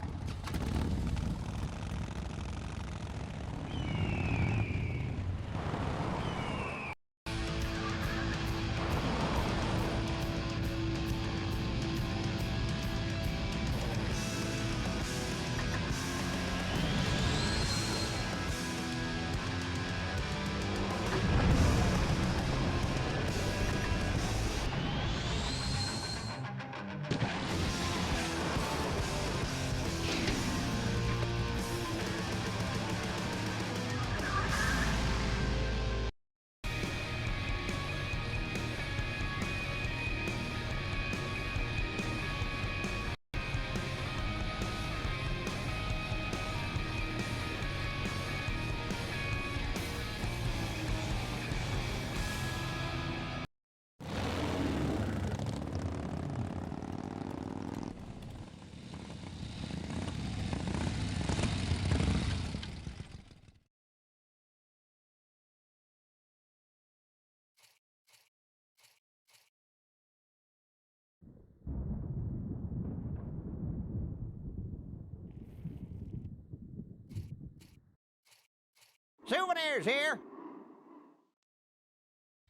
Speaker 17: Souvenirs here.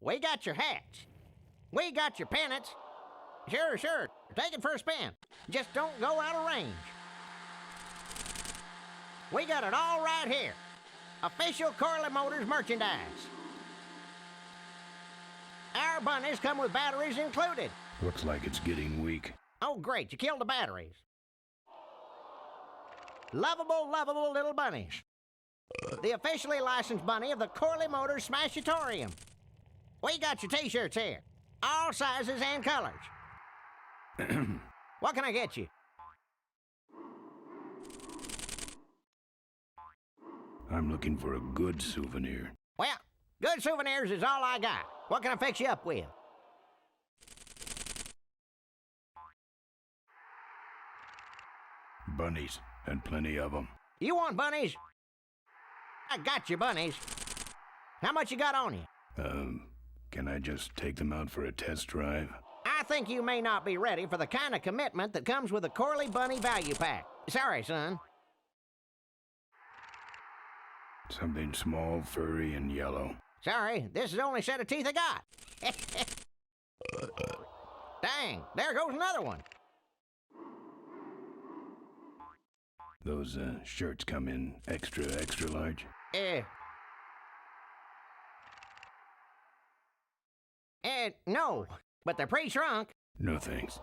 Speaker 17: We got your hats. We got your pennants. Sure, sure. Take it for a spin. Just don't go out of range. We got it all right here. Official Corley Motors merchandise. Our bunnies come with batteries included.
Speaker 1: Looks like it's getting weak.
Speaker 17: Oh, great. You killed the batteries. Lovable, lovable little bunnies. The officially licensed bunny of the Corley Motors Smashatorium. We got your t-shirts here. All sizes and colors. What can I get you?
Speaker 1: I'm looking for a good souvenir.
Speaker 17: Well, good souvenirs is all I got. What can I fix you up with?
Speaker 1: Bunnies, and plenty of them.
Speaker 17: You want bunnies? I got your bunnies. How much you got on you?
Speaker 1: Can I just take them out for a test drive?
Speaker 17: I think you may not be ready for the kind of commitment that comes with a Corley Bunny Value Pack. Sorry, son.
Speaker 1: Something small, furry, and yellow.
Speaker 17: Sorry, this is the only set of teeth I got. Dang, there goes another one.
Speaker 1: Those shirts come in extra large?
Speaker 17: No, but they're pre-shrunk.
Speaker 1: No thanks.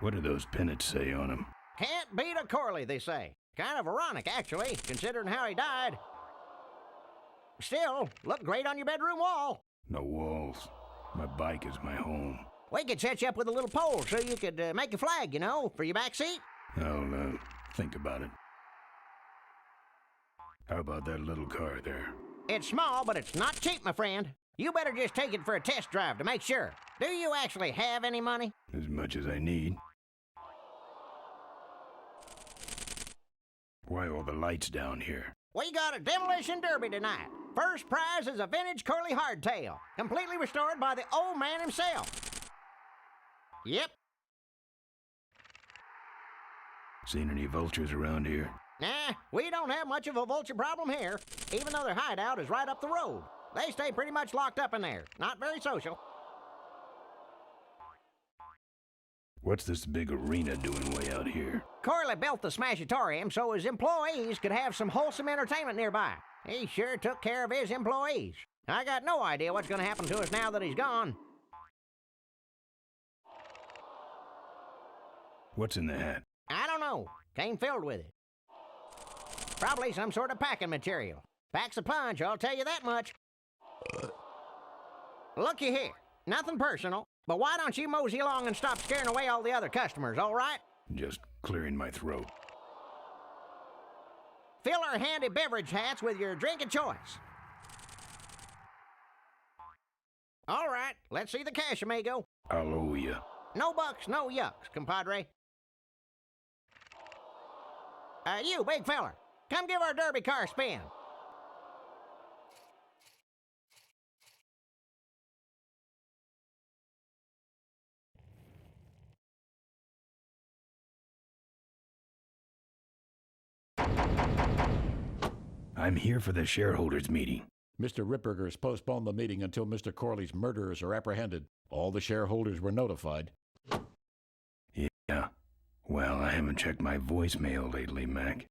Speaker 1: What do those pennants say on them?
Speaker 17: Can't beat a Corley, they say. Kind of ironic, actually, considering how he died. Still, look great on your bedroom wall.
Speaker 1: No walls. My bike is my home.
Speaker 17: We could set you up with a little pole so you could make a flag, you know, for your back seat.
Speaker 1: I'll think about it. How about that little car there?
Speaker 17: It's small, but it's not cheap, my friend. You better just take it for a test drive to make sure. Do you actually have any money?
Speaker 1: As much as I need. Why all the lights down here?
Speaker 17: We got a demolition derby tonight. First prize is a vintage curly hardtail, completely restored by the old man himself. Yep.
Speaker 1: Seen any vultures around here?
Speaker 17: Nah, we don't have much of a vulture problem here, even though their hideout is right up the road. They stay pretty much locked up in there. Not very social.
Speaker 1: What's this big arena doing way out here?
Speaker 17: Corley built the Smashatorium so his employees could have some wholesome entertainment nearby. He sure took care of his employees. I got no idea what's going to happen to us now that he's gone.
Speaker 1: What's in the hat?
Speaker 17: I don't know. Came filled with it. Probably some sort of packing material. Packs a punch, I'll tell you that much. Looky here. Nothing personal, but why don't you mosey along and stop scaring away all the other customers, all right?
Speaker 1: Just clearing my throat.
Speaker 17: Fill our handy beverage hats with your drink of choice. All right, let's see the cash, amigo.
Speaker 1: I'll owe you.
Speaker 17: No bucks, no yucks, compadre. You, big feller, come give our derby car a spin.
Speaker 1: I'm here for the shareholders meeting.
Speaker 18: Mr. Ripperger has postponed the meeting until Mr. Corley's murderers are apprehended. All the shareholders were notified.
Speaker 1: Yeah. Well, I haven't checked my voicemail lately, Mac.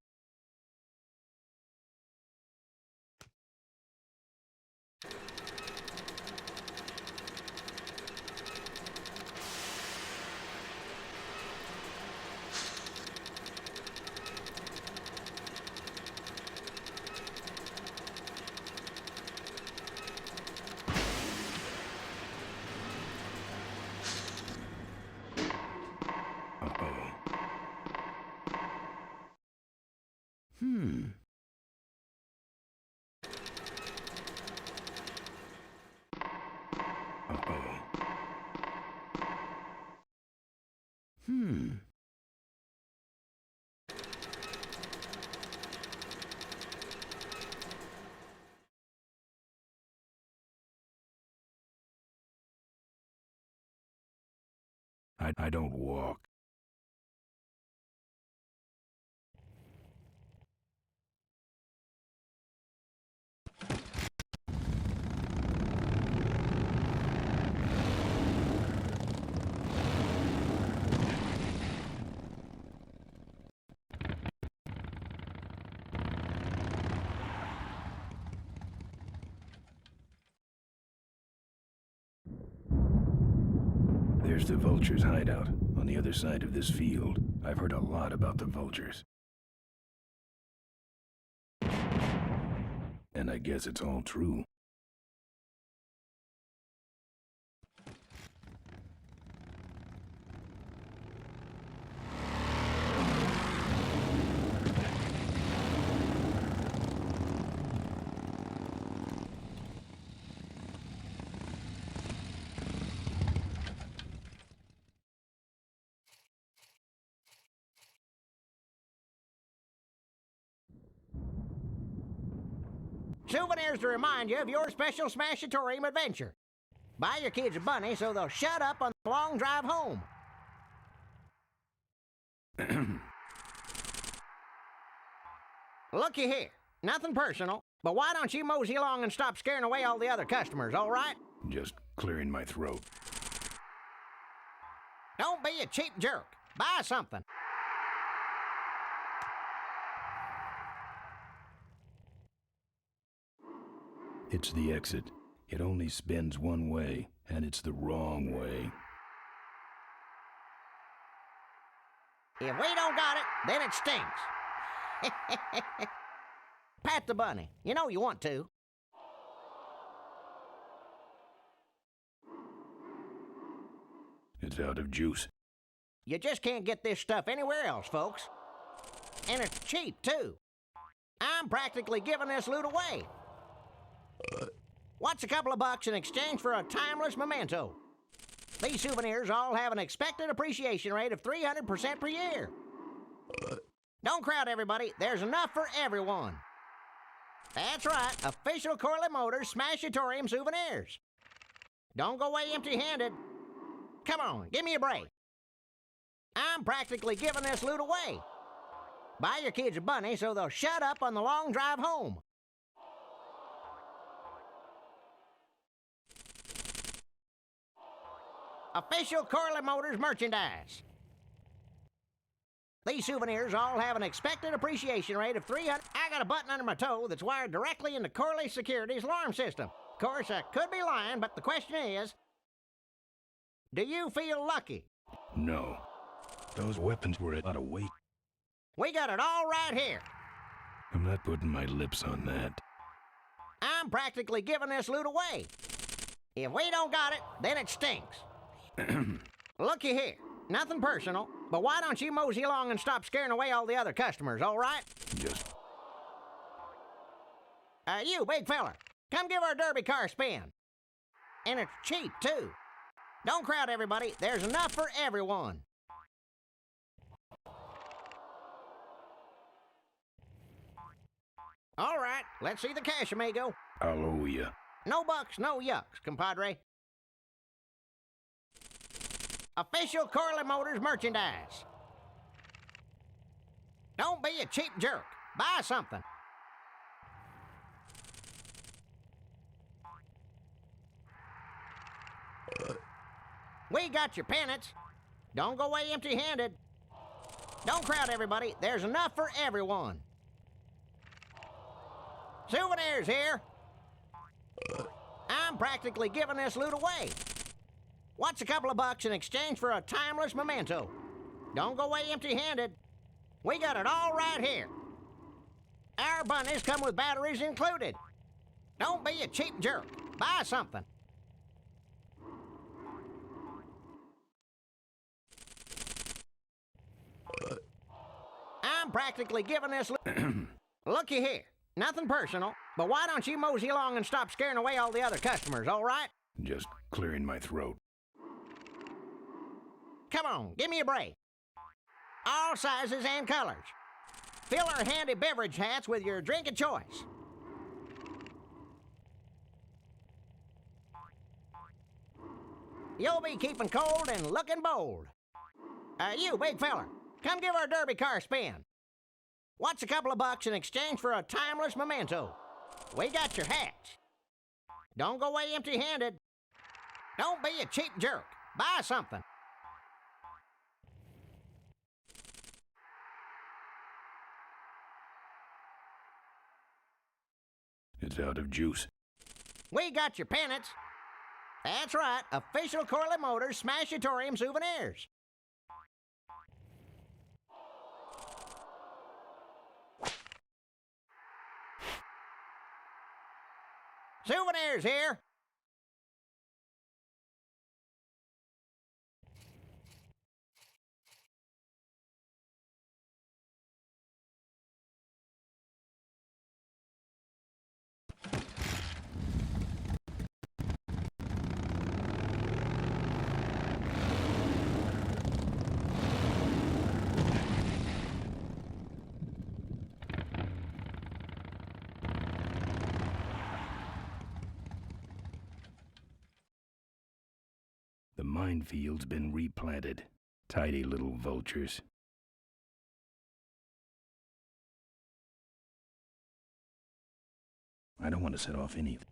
Speaker 1: I don't walk. There's the vultures' hideout on the other side of this field. I've heard a lot about the vultures. And I guess it's all true.
Speaker 17: Souvenirs to remind you of your special Smashatorium adventure. Buy your kids a bunny so they'll shut up on the long drive home. Looky here, nothing personal, but why don't you mosey along and stop scaring away all the other customers, all right?
Speaker 1: Just clearing my throat.
Speaker 17: Don't be a cheap jerk. Buy something.
Speaker 1: It's the exit. It only spins one way, and it's the wrong way.
Speaker 17: If we don't got it, then it stinks. Pat the bunny. You know you want to.
Speaker 1: It's out of juice.
Speaker 17: You just can't get this stuff anywhere else, folks. And it's cheap, too. I'm practically giving this loot away. What's a couple of bucks in exchange for a timeless memento? These souvenirs all have an expected appreciation rate of 300% per year. Don't crowd, everybody. There's enough for everyone. That's right, official Corley Motors Smashatorium souvenirs. Don't go away empty-handed. Come on, give me a break. I'm practically giving this loot away. Buy your kids a bunny so they'll shut up on the long drive home. Official Corley Motors merchandise. These souvenirs all have an expected appreciation rate of 300. I got a button under my toe that's wired directly into Corley Security's alarm system. Of course, I could be lying, but the question is, do you feel lucky?
Speaker 1: No. Those weapons were a lot of weight.
Speaker 17: We got it all right here.
Speaker 1: I'm not putting my lips on that.
Speaker 17: I'm practically giving this loot away. If we don't got it, then it stinks. Looky here, nothing personal, but why don't you mosey along and stop scaring away all the other customers, all right?
Speaker 1: Just...
Speaker 17: You, big fella, come give our derby car a spin. And it's cheap, too. Don't crowd, everybody. There's enough for everyone. All right, let's see the cash, amigo.
Speaker 1: I'll owe ya.
Speaker 17: No bucks, no yucks, compadre. Official Corley Motors merchandise. Don't be a cheap jerk. Buy something. We got your pennants. Don't go away empty-handed. Don't crowd, everybody. There's enough for everyone. Souvenirs here. I'm practically giving this loot away. What's a couple of bucks in exchange for a timeless memento? Don't go away empty-handed. We got it all right here. Our bunnies come with batteries included. Don't be a cheap jerk. Buy something. I'm practically giving this Looky here, nothing personal, but why don't you mosey along and stop scaring away all the other customers, all right?
Speaker 1: Just clearing my throat.
Speaker 17: Come on, give me a break. All sizes and colors. Fill our handy beverage hats with your drink of choice. You'll be keeping cold and looking bold. You, big fella, come give our derby car a spin. What's a couple of bucks in exchange for a timeless memento? We got your hats. Don't go away empty-handed. Don't be a cheap jerk. Buy something.
Speaker 1: It's out of juice.
Speaker 17: We got your pennants. That's right, official Corley Motors Smashatorium souvenirs. Souvenirs here.
Speaker 1: The minefield's been replanted. Tidy little vultures. I don't want to set off anything.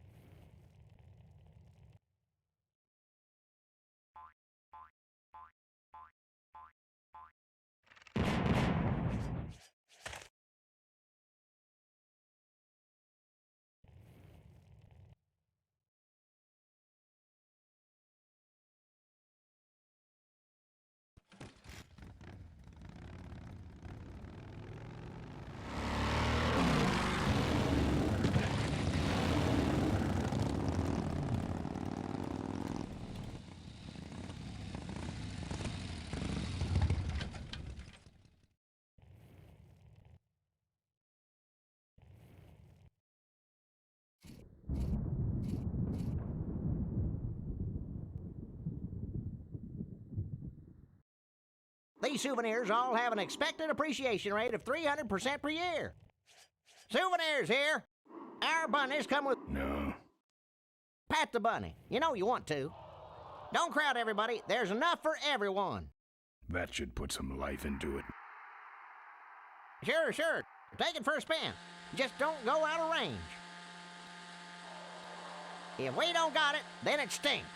Speaker 17: These souvenirs all have an expected appreciation rate of 300% per year. Souvenirs here. Our bunnies come with...
Speaker 1: No.
Speaker 17: Pat the bunny. You know you want to. Don't crowd everybody. There's enough for everyone.
Speaker 1: That should put some life into it.
Speaker 17: Sure, sure. Take it for a spin. Just don't go out of range. If we don't got it, then it stinks.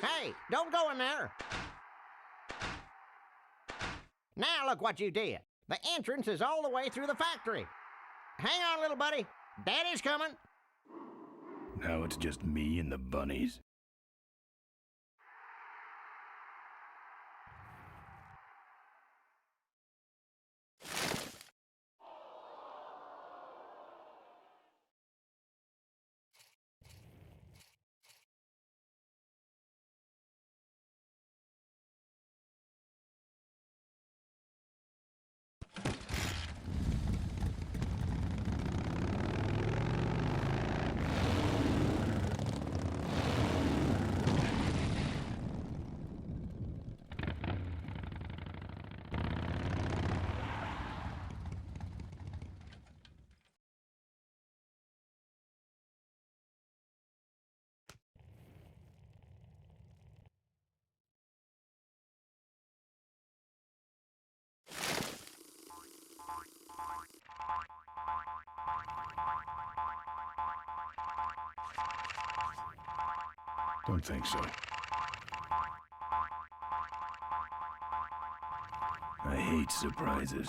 Speaker 17: Hey, don't go in there. Now look what you did. The entrance is all the way through the factory. Hang on, little buddy. Daddy's coming.
Speaker 1: Now it's just me and the bunnies. Don't think so. I hate surprises.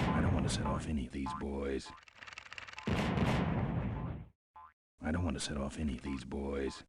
Speaker 1: I don't want to set off any of these boys. I don't want to set off any of these boys.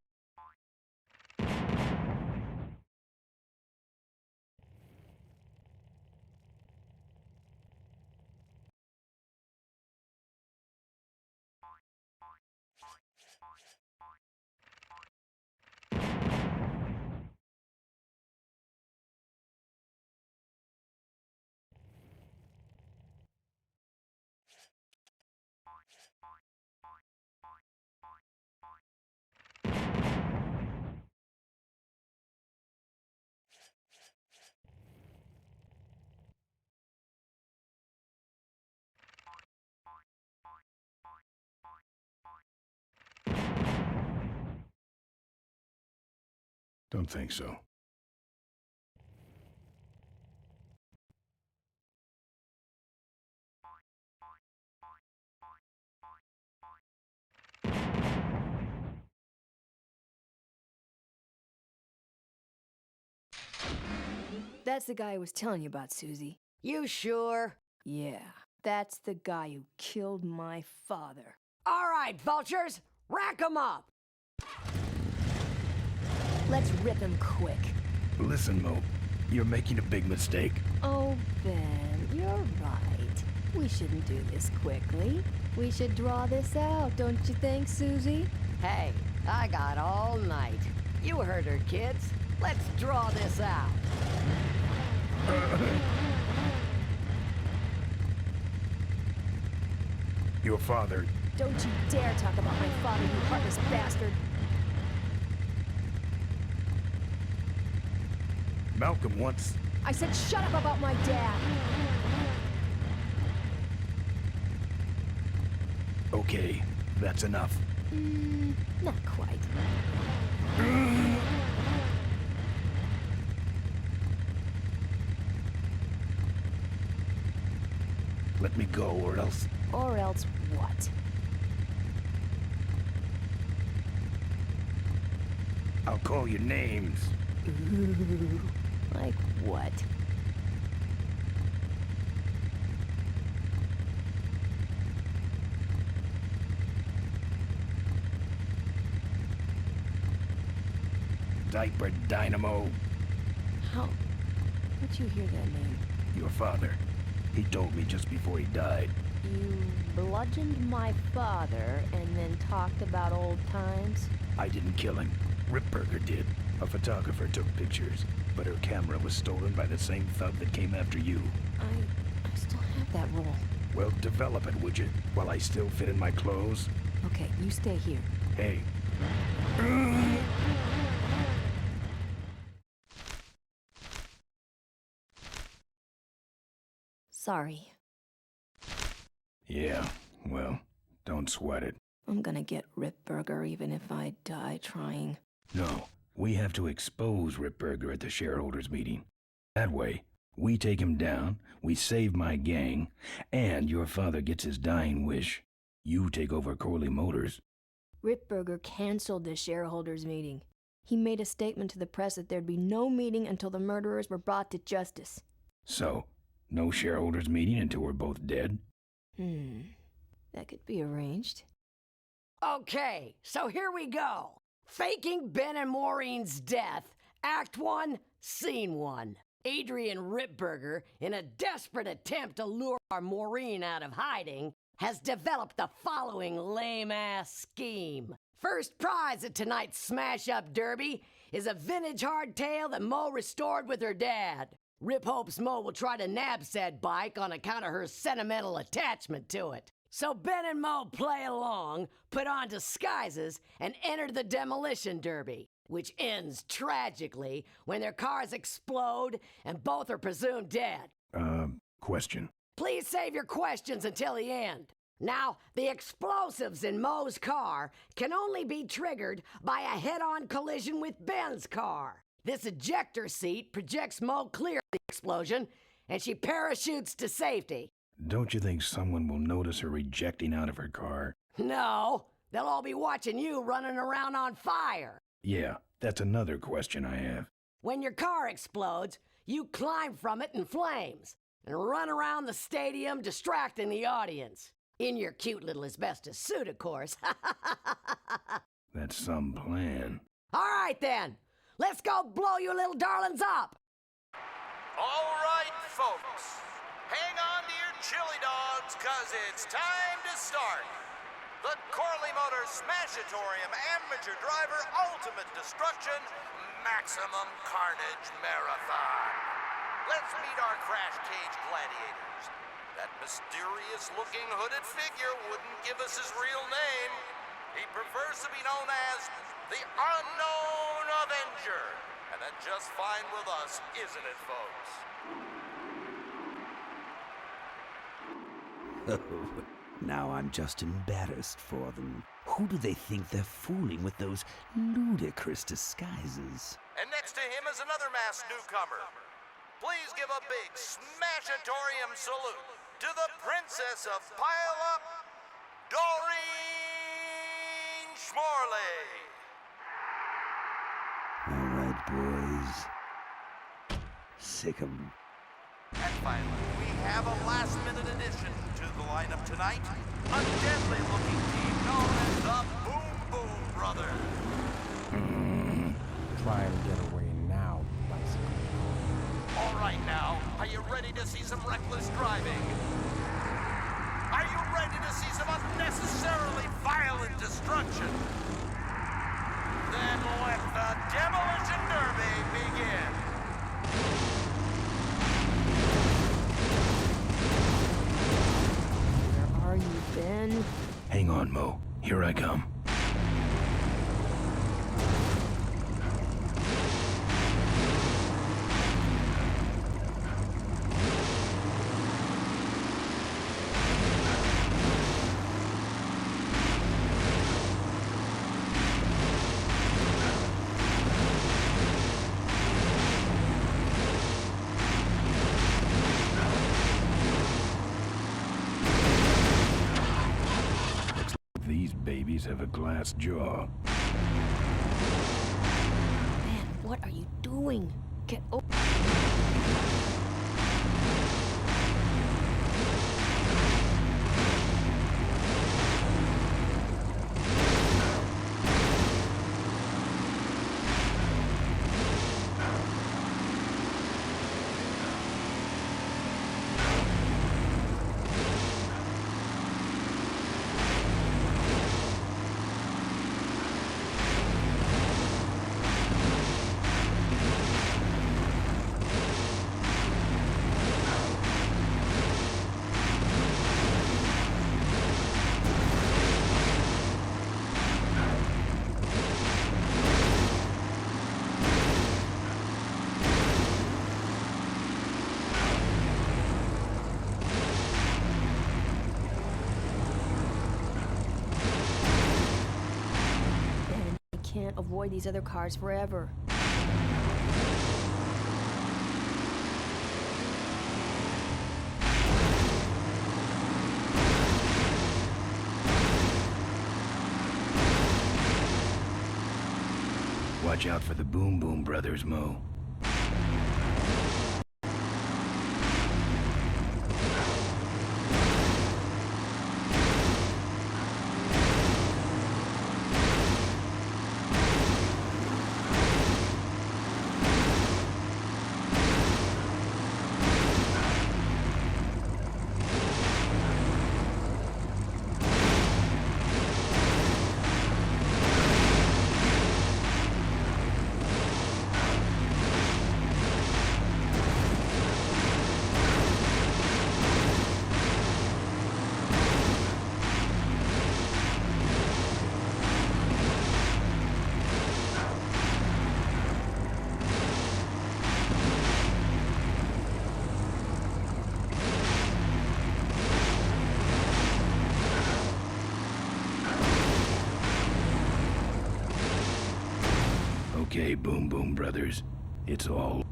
Speaker 1: Don't think so.
Speaker 10: That's the guy I was telling you about, Susie.
Speaker 19: You sure?
Speaker 10: Yeah, that's the guy who killed my father.
Speaker 19: All right, vultures, rack 'em up.
Speaker 10: Let's rip him quick.
Speaker 1: Listen, Mo, you're making a big mistake.
Speaker 10: Oh, Ben, you're right. We shouldn't do this quickly. We should draw this out, don't you think, Susie?
Speaker 19: Hey, I got all night. You heard her, kids. Let's draw this out.
Speaker 1: Your father.
Speaker 10: Don't you dare talk about my father, you heartless bastard.
Speaker 1: Malcolm once.
Speaker 10: I said shut up about my dad.
Speaker 1: Okay, that's enough.
Speaker 10: Not quite.
Speaker 1: Let me go, or else...
Speaker 10: Or else what?
Speaker 1: I'll call you names.
Speaker 10: Ooh, like what?
Speaker 1: Diaper Dynamo.
Speaker 10: How? How'd you hear that name?
Speaker 1: Your father. He told me just before he died.
Speaker 10: You bludgeoned my father and then talked about old times?
Speaker 1: I didn't kill him. Ripburger did. A photographer took pictures, but her camera was stolen by the same thug that came after you.
Speaker 10: I still have that roll.
Speaker 1: Well, develop it, would you? While I still fit in my clothes?
Speaker 10: Okay, you stay here.
Speaker 1: Hey.
Speaker 10: Sorry.
Speaker 1: Yeah, well, don't sweat it.
Speaker 10: I'm gonna get Ripburger even if I die trying.
Speaker 1: No, we have to expose Ripburger at the shareholders meeting. That way, we take him down, we save my gang, and your father gets his dying wish. You take over Corley Motors.
Speaker 10: Ripburger canceled the shareholders meeting. He made a statement to the press that there'd be no meeting until the murderers were brought to justice.
Speaker 1: So, no shareholders meeting until we're both dead?
Speaker 10: That could be arranged.
Speaker 19: Okay, so here we go. Faking Ben and Maureen's death. Act 1, Scene 1. Adrian Ripburger, in a desperate attempt to lure our Maureen out of hiding, has developed the following lame-ass scheme. First prize at tonight's smash-up derby is a vintage hardtail that Mo restored with her dad. Rip hopes Mo will try to nab said bike on account of her sentimental attachment to it. So Ben and Mo play along, put on disguises, and enter the demolition derby, which ends tragically when their cars explode and both are presumed dead.
Speaker 1: Question.
Speaker 19: Please save your questions until the end. Now, the explosives in Mo's car can only be triggered by a head-on collision with Ben's car. This ejector seat projects Mo clear of the explosion, and she parachutes to safety.
Speaker 1: Don't you think someone will notice her ejecting out of her car?
Speaker 19: No, they'll all be watching you running around on fire.
Speaker 1: Yeah, that's another question I have.
Speaker 19: When your car explodes, you climb from it in flames and run around the stadium distracting the audience. In your cute little asbestos suit, of course.
Speaker 1: That's some plan.
Speaker 19: All right, then. Let's go blow you little darlings up.
Speaker 12: All right, folks. Hang on to your chili dogs, cause it's time to start. The Corley Motors Smashatorium Amateur Driver Ultimate Destruction Maximum Carnage Marathon. Let's meet our crash cage gladiators. That mysterious-looking hooded figure wouldn't give us his real name. He prefers to be known as the Unknown Avenger. And that's just fine with us, isn't it, folks?
Speaker 3: Oh, now I'm just embarrassed for them. Who do they think they're fooling with those ludicrous disguises?
Speaker 12: And next to him is another masked newcomer. Please give a big Smashatorium salute to the Princess of Pile-Up, Doreen Schmorley.
Speaker 3: All right, boys. sick of them.
Speaker 12: And finally, we have a last-minute addition to the lineup tonight. A deadly-looking team known as the Boom Boom Brothers.
Speaker 6: Try and get away now, bicycle.
Speaker 12: All right now, are you ready to see some reckless driving? Are you ready to see some unnecessarily violent destruction? Then let the Demolition Derby begin.
Speaker 10: Where are you, Ben?
Speaker 1: Hang on, Mo. Here I come. These babies have a glass jaw.
Speaker 10: Ben, what are you doing? Get over. Can't avoid these other cars forever.
Speaker 1: Watch out for the Boom Boom Brothers, Mo. Okay, Boom Boom Brothers. It's all...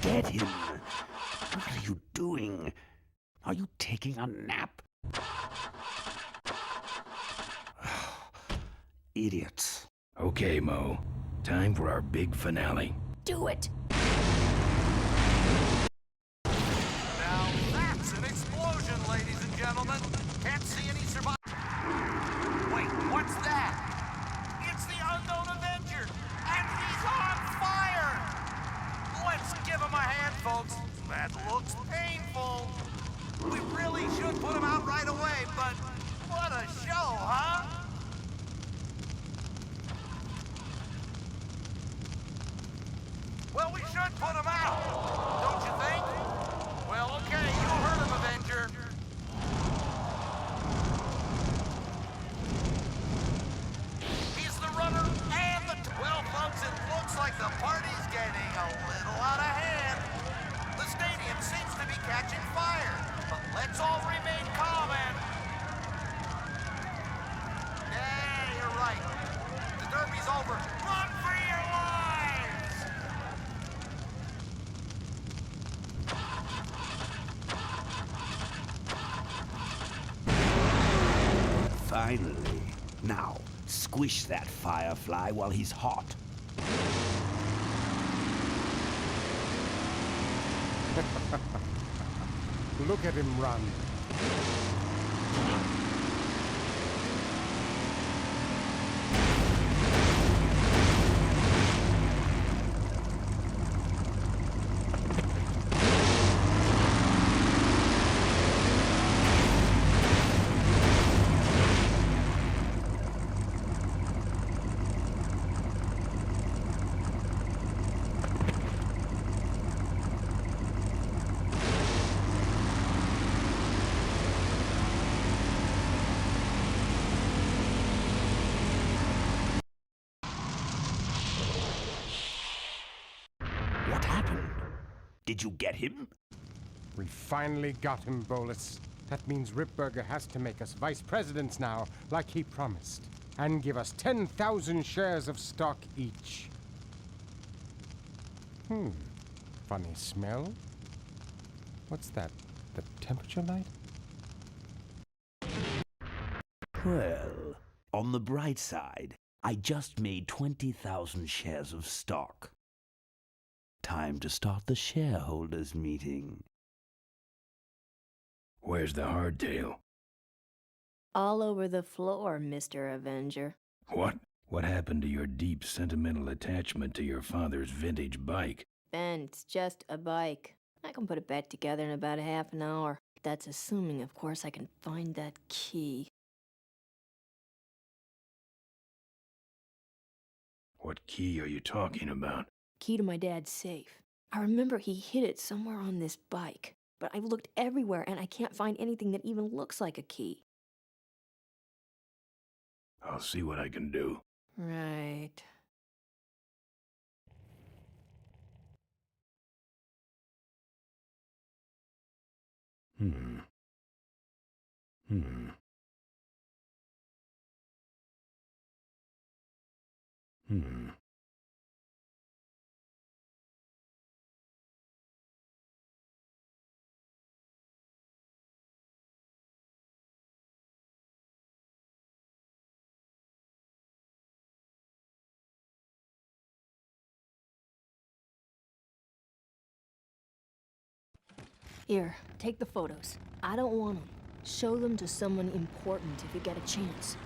Speaker 3: Get him! What are you doing? Are you taking a nap? Idiots.
Speaker 1: Okay, Mo. Time for our big finale.
Speaker 10: Do it!
Speaker 12: Now that's an explosion, ladies and gentlemen. Can't see any survivors. Wait, what's that? It's the Unknown Avenger, and he's on fire! Let's give him a hand, folks. That looks painful. We really should put him out right away, but what a show, huh? Well, we should put him out, don't you think? Well, okay, you heard him, Avenger. He's the runner and the... Well, folks, it looks like the party's getting a little out of hand. The stadium seems to be catching fire, but let's all remain calm and... Yeah, you're right. The derby's over. Run for your lives!
Speaker 3: Finally. Now, squish that firefly while he's hot.
Speaker 6: Look at him run.
Speaker 3: What happened? Did you get him?
Speaker 6: We finally got him, Bolus. That means Ripburger has to make us vice presidents now, like he promised, and give us 10,000 shares of stock each. Funny smell? What's that? The temperature light?
Speaker 3: Well, on the bright side, I just made 20,000 shares of stock. Time to start the shareholders' meeting.
Speaker 1: Where's the hardtail?
Speaker 10: All over the floor, Mr. Avenger.
Speaker 1: What? What happened to your deep sentimental attachment to your father's vintage bike?
Speaker 10: Ben, it's just a bike. I can put it back together in about half an hour. That's assuming, of course, I can find that key.
Speaker 1: What key are you talking about?
Speaker 10: Key to my dad's safe. I remember he hid it somewhere on this bike, but I've looked everywhere and I can't find anything that even looks like a key.
Speaker 1: I'll see what I can do.
Speaker 10: Right.
Speaker 1: Hmm.
Speaker 10: Here, take the photos. I don't want them. Show them to someone important if you get a chance.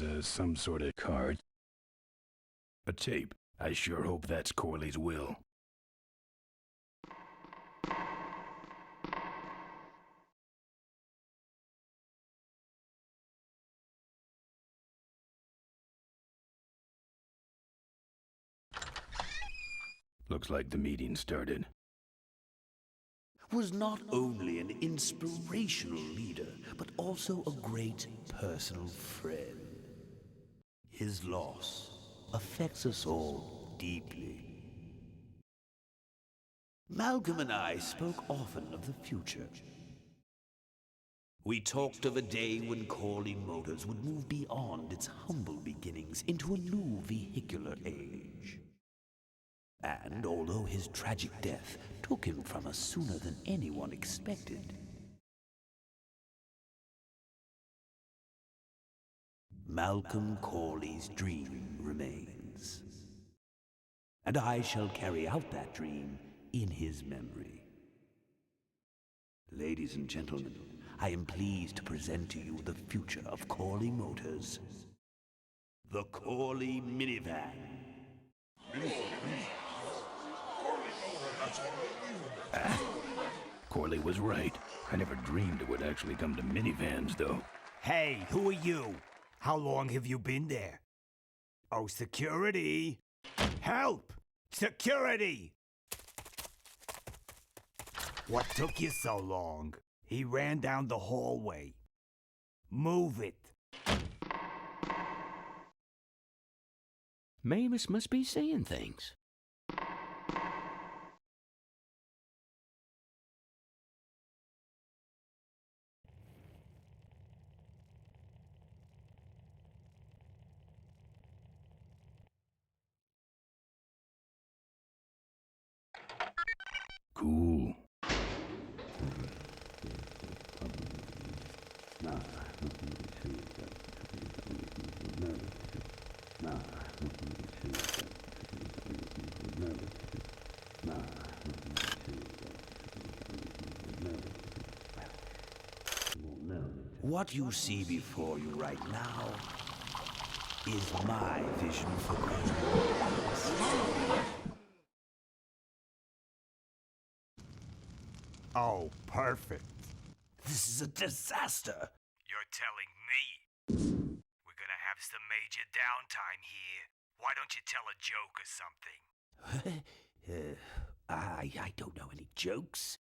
Speaker 1: There's some sort of card. A tape. I sure hope that's Corley's will. Looks like the meeting started.
Speaker 3: Was not only an inspirational leader, but also a great personal friend. His loss affects us all deeply. Malcolm and I spoke often of the future. We talked of a day when Corley Motors would move beyond its humble beginnings into a new vehicular age. And although his tragic death took him from us sooner than anyone expected, Malcolm Corley's dream remains. And I shall carry out that dream in his memory. Ladies and gentlemen, I am pleased to present to you the future of Corley Motors. the Corley minivan.
Speaker 1: Corley was right. I never dreamed it would actually come to minivans, though.
Speaker 2: Hey, who are you? How long have you been there? Oh, security! Help! Security! What took you so long? He ran down the hallway. Move it.
Speaker 8: Mavis must be seeing things.
Speaker 1: Cool.
Speaker 3: What you see before you right now is my vision for control.
Speaker 2: Oh, perfect.
Speaker 3: This is a disaster.
Speaker 20: You're telling me we're gonna have some major downtime here. Why don't you tell a joke or something?
Speaker 3: I don't know any jokes.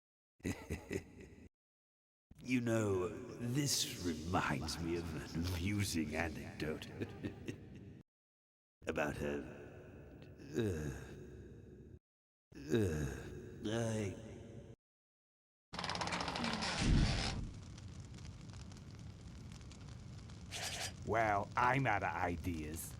Speaker 3: You know, this reminds me of an amusing anecdote about
Speaker 2: Well, I'm out of ideas.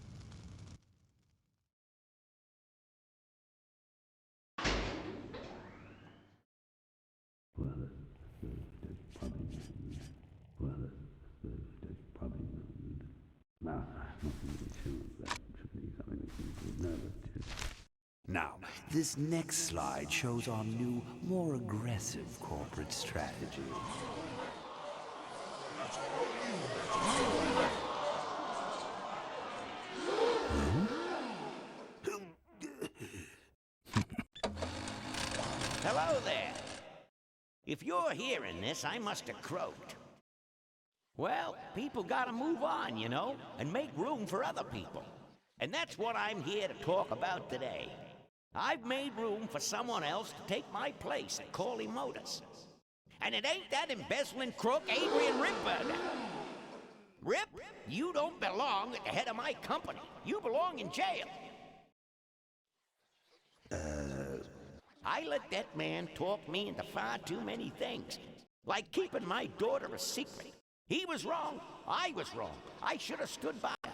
Speaker 3: Now, this next slide shows our new, more aggressive corporate strategy.
Speaker 2: Hello there. If you're hearing this, I must have croaked. Well, people gotta move on, you know, and make room for other people. And that's what I'm here to talk about today. I've made room for someone else to take my place at Corley Motors. And it ain't that embezzling crook Adrian Ripburger. Rip, you don't belong at the head of my company. You belong in jail. I let that man talk me into far too many things. Like keeping my daughter a secret. He was wrong. I was wrong. I should have stood by her.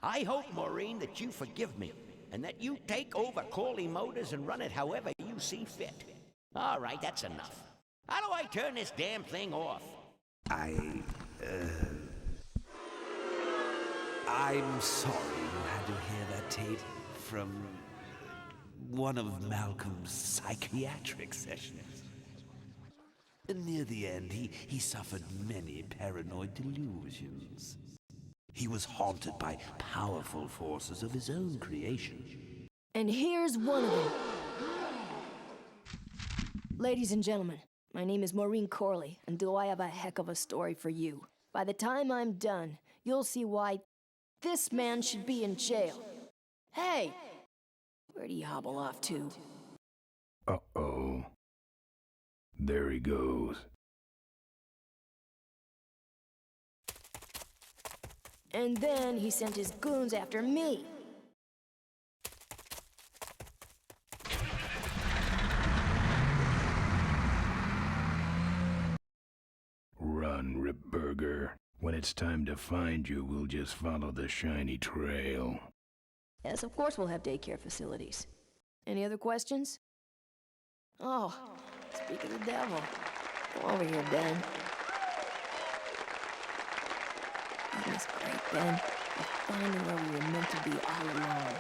Speaker 2: I hope, Maureen, that you forgive me. And that you take over Corley Motors and run it however you see fit. All right, that's enough. How do I turn this damn thing off?
Speaker 3: I'm sorry you had to hear that, Tate, from one of Malcolm's psychiatric sessions. Near the end, he suffered many paranoid delusions. He was haunted by powerful forces of his own creation.
Speaker 10: And here's one of them. Ladies and gentlemen, my name is Maureen Corley, and do I have a heck of a story for you. By the time I'm done, you'll see why this man should be in jail. Hey! Where'd he hobble off to?
Speaker 1: Uh-oh. There he goes.
Speaker 10: And then he sent his goons after me.
Speaker 1: Run, Ripburger. When it's time to find you, we'll just follow the shiny trail.
Speaker 10: Yes, of course we'll have daycare facilities. Any other questions? Oh, speak of the devil. Come over here, Ben. That was great, Ben. You're finding where we were meant to be all along.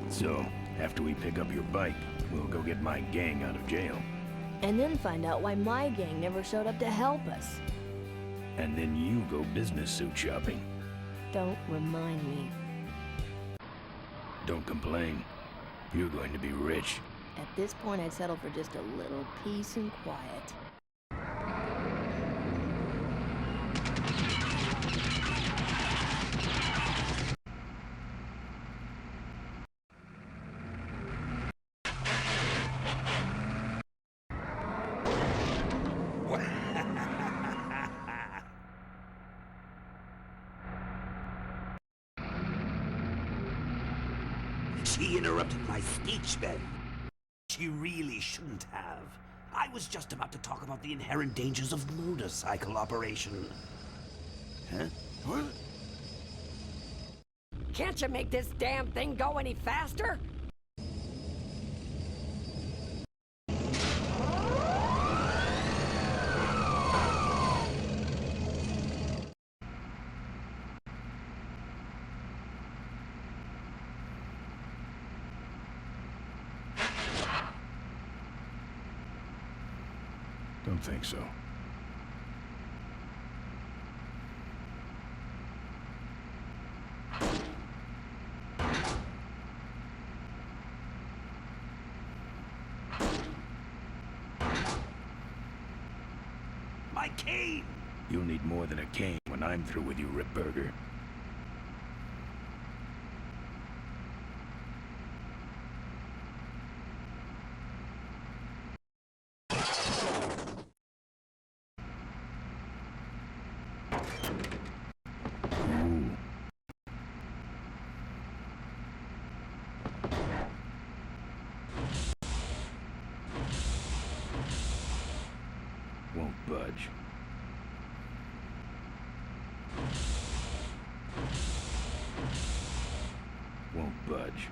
Speaker 1: So, after we pick up your bike, we'll go get my gang out of jail.
Speaker 10: And then find out why my gang never showed up to help us.
Speaker 1: And then you go business suit shopping.
Speaker 10: Don't remind me.
Speaker 1: Don't complain. You're going to be rich.
Speaker 10: At this point, I'd settle for just a little peace and quiet.
Speaker 3: She interrupted my speech, Ben. She really shouldn't have. I was just about to talk about the inherent dangers of motorcycle operation. Huh? What?
Speaker 19: Can't you make this damn thing go any faster?
Speaker 1: Don't think so.
Speaker 3: My cane!
Speaker 1: You'll need more than a cane when I'm through with you, Ripburger. Won't budge. Won't budge.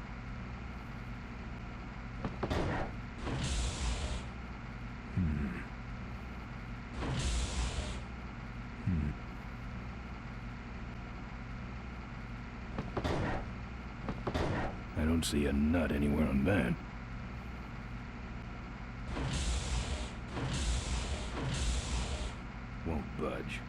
Speaker 1: I don't see a nut anywhere on that. Won't budge.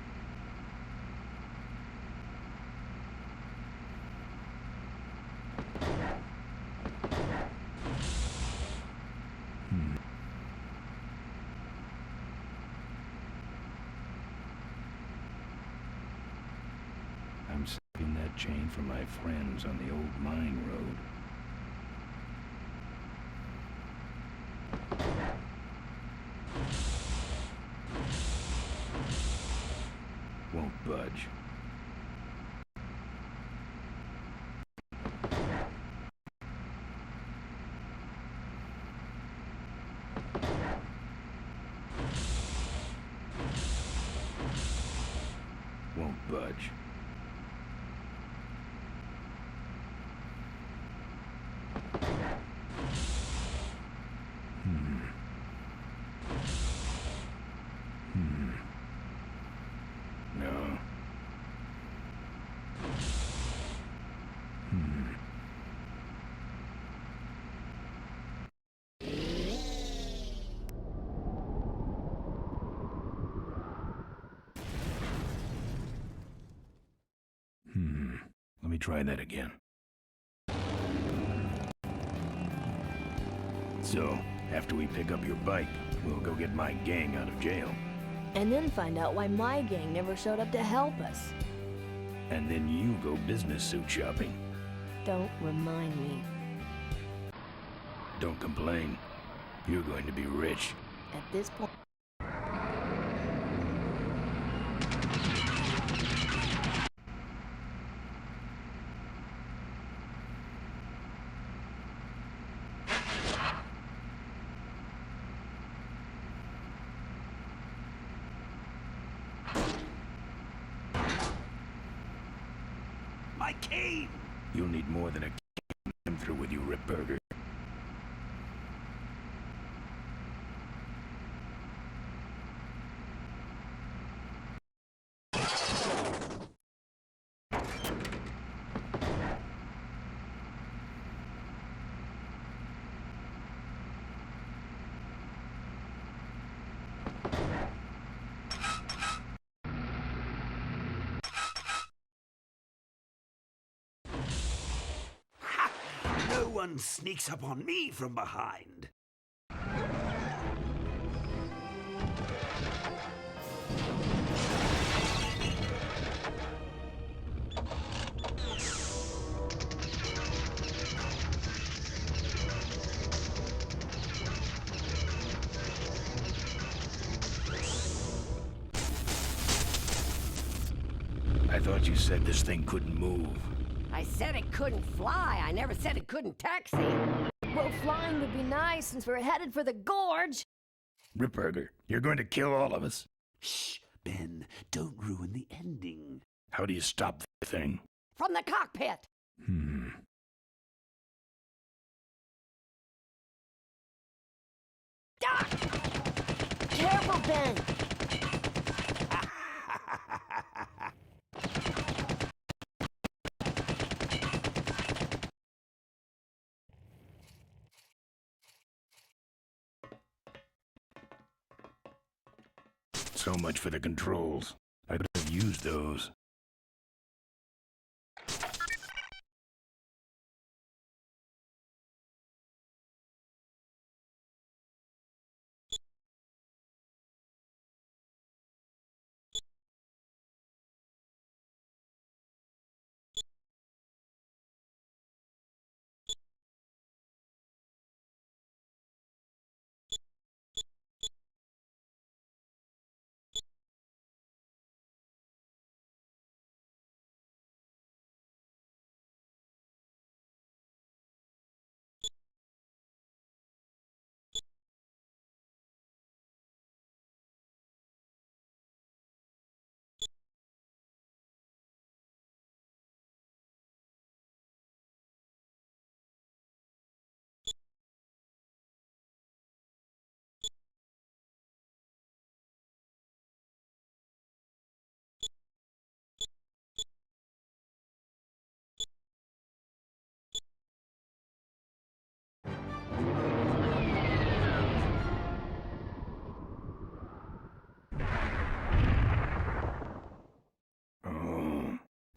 Speaker 1: I'm saving that chain for my friends on the old mine road. Won't budge. Won't budge. No. Let me try that again. So, after we pick up your bike, we'll go get my gang out of jail.
Speaker 10: And then find out why my gang never showed up to help us.
Speaker 1: And then you go business suit shopping.
Speaker 10: Don't remind me.
Speaker 1: Don't complain. You're going to be rich.
Speaker 10: At this point...
Speaker 3: My cane!
Speaker 1: You'll need more than a cane. I'm through with you, Ripburger.
Speaker 3: one sneaks up on me from behind.
Speaker 1: I thought you said this thing couldn't move.
Speaker 19: I said it couldn't fly. I never said it couldn't taxi.
Speaker 10: Well, flying would be nice since we're headed for the gorge.
Speaker 1: Ripburger, you're going to kill all of us.
Speaker 3: Shh, Ben, don't ruin the ending.
Speaker 1: How do you stop the thing?
Speaker 19: From the cockpit.
Speaker 10: Ah! Careful, Ben.
Speaker 1: So much for the controls. I could have used those.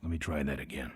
Speaker 1: Let me try that again.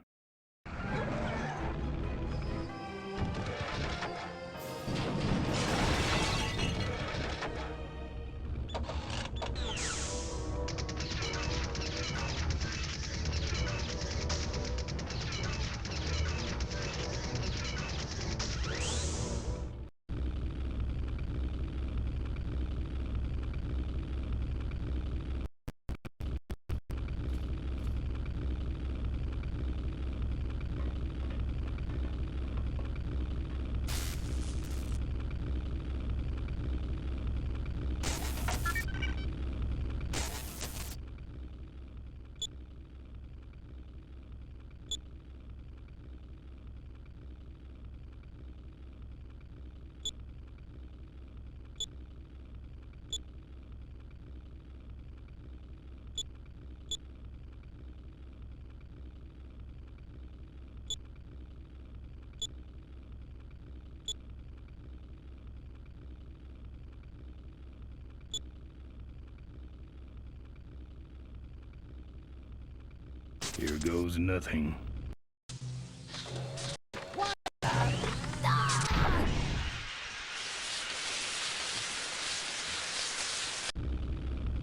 Speaker 1: Here goes nothing.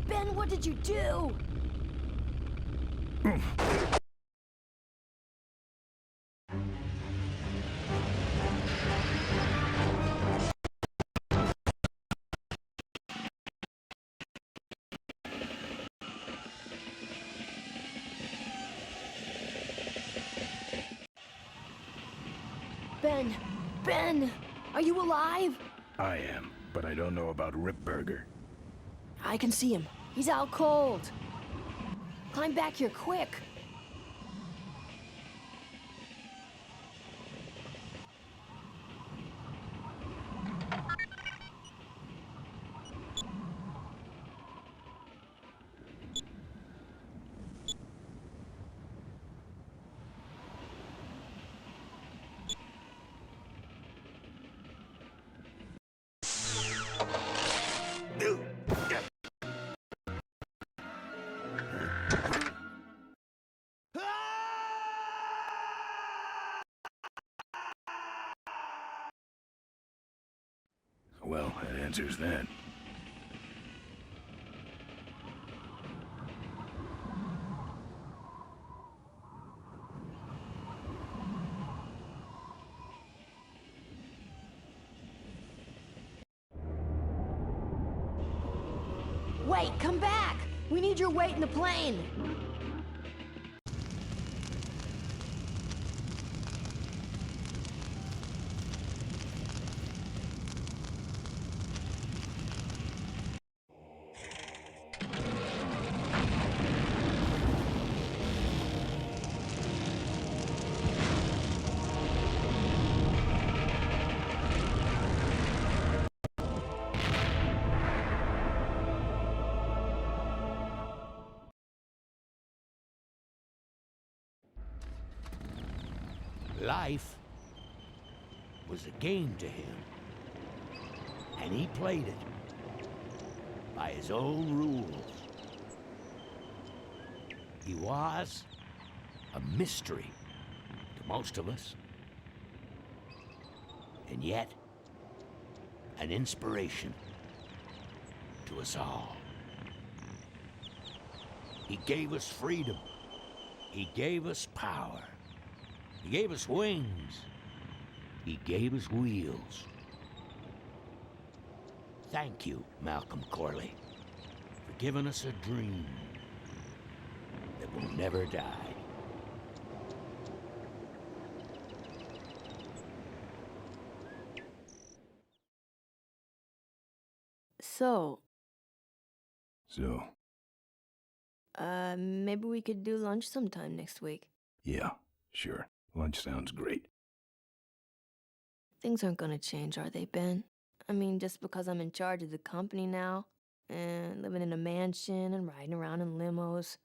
Speaker 10: Ben, what did you do? Ben, are you alive?
Speaker 1: I am, but I don't know about Ripburger.
Speaker 10: I can see him. He's out cold. Climb back here, quick.
Speaker 1: answers that.
Speaker 10: Wait, come back! We need your weight in the plane!
Speaker 2: Life was a game to him, and he played it by his own rules. He was a mystery to most of us, and yet an inspiration to us all. He gave us freedom. He gave us power. He gave us wings. He gave us wheels. Thank you, Malcolm Corley, for giving us a dream that will never die.
Speaker 10: So, maybe we could do lunch sometime next week.
Speaker 1: Yeah, sure. Lunch sounds great.
Speaker 10: Things aren't gonna change, are they, Ben? I mean, just because I'm in charge of the company now, and living in a mansion and riding around in limos,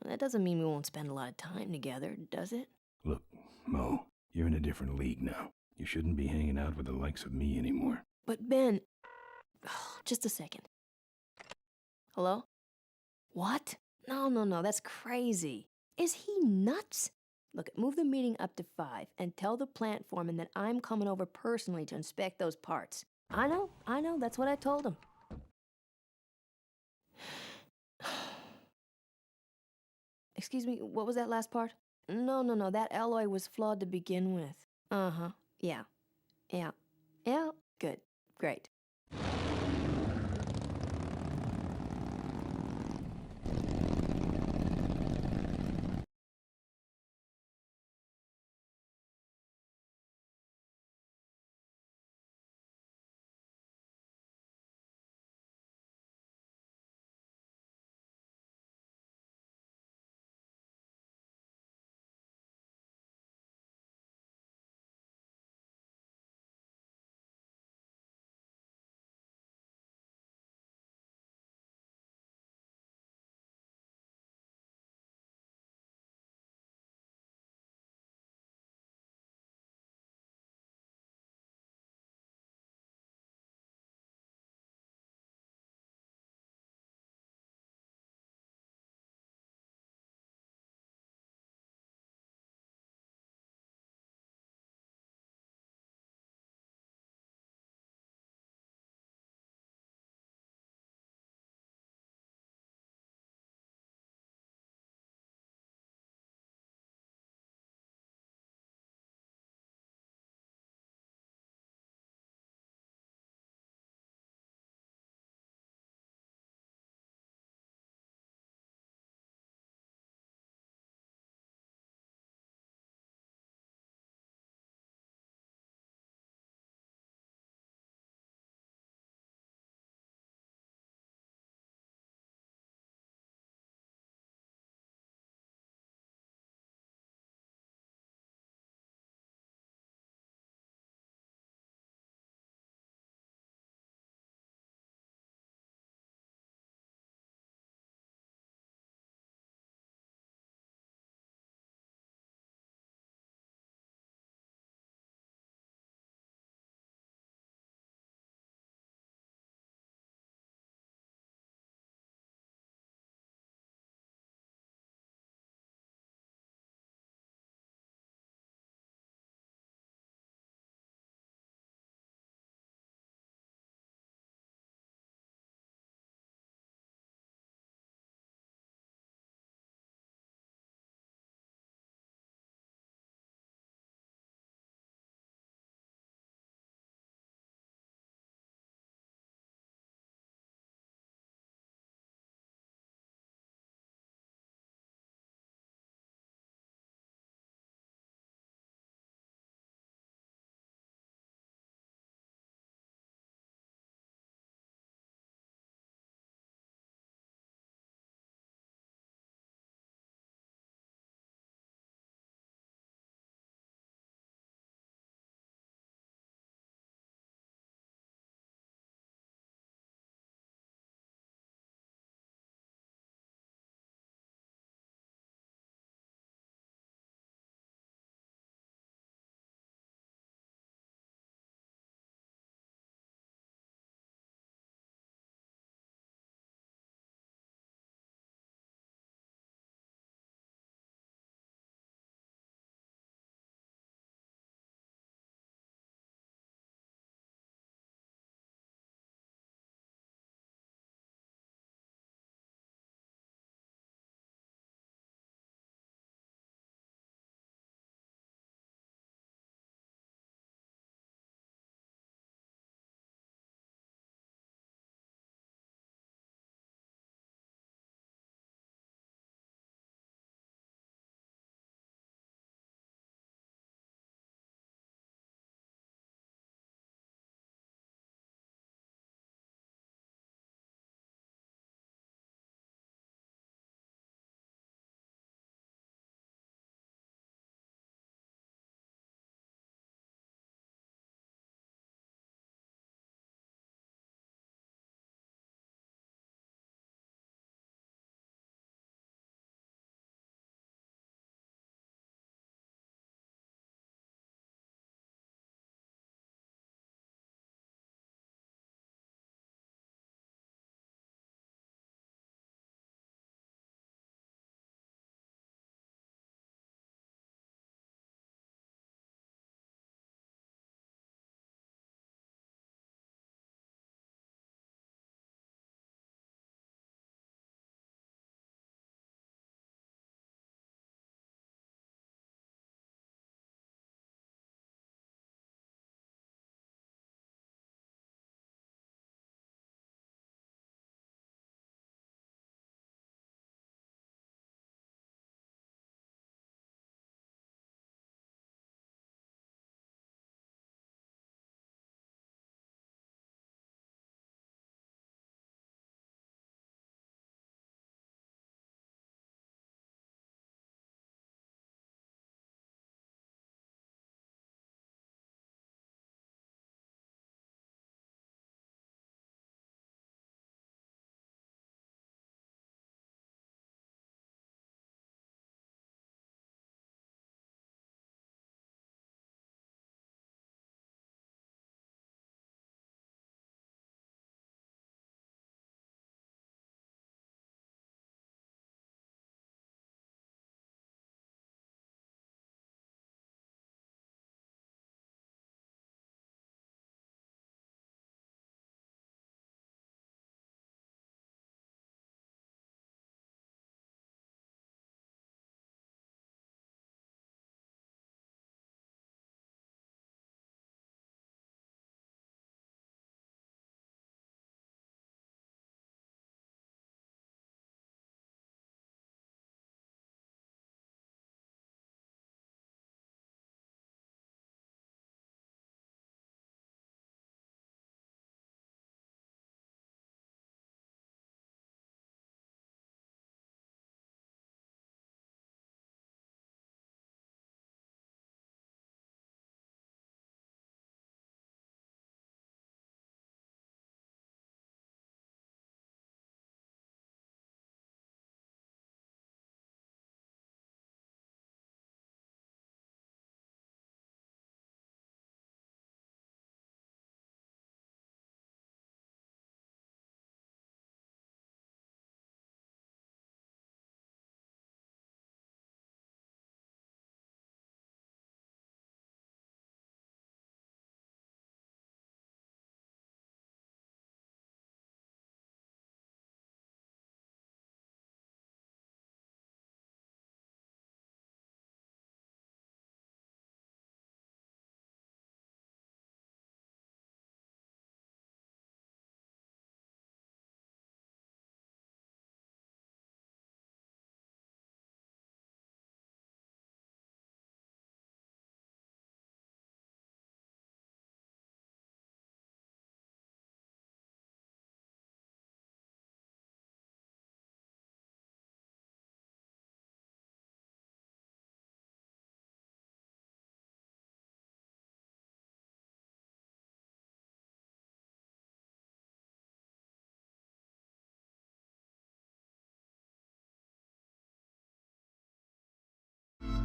Speaker 10: that doesn't mean we won't spend a lot of time together, does it?
Speaker 1: Look, Mo, you're in a different league now. You shouldn't be hanging out with the likes of me anymore.
Speaker 10: But Ben... just a second. Hello? What? No, that's crazy. Is he nuts? Look, move the meeting up to 5 and tell the plant foreman that I'm coming over personally to inspect those parts. I know, that's what I told him. Excuse me, what was that last part? No, that alloy was flawed to begin with. Uh-huh, yeah, good, great.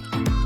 Speaker 9: Bye.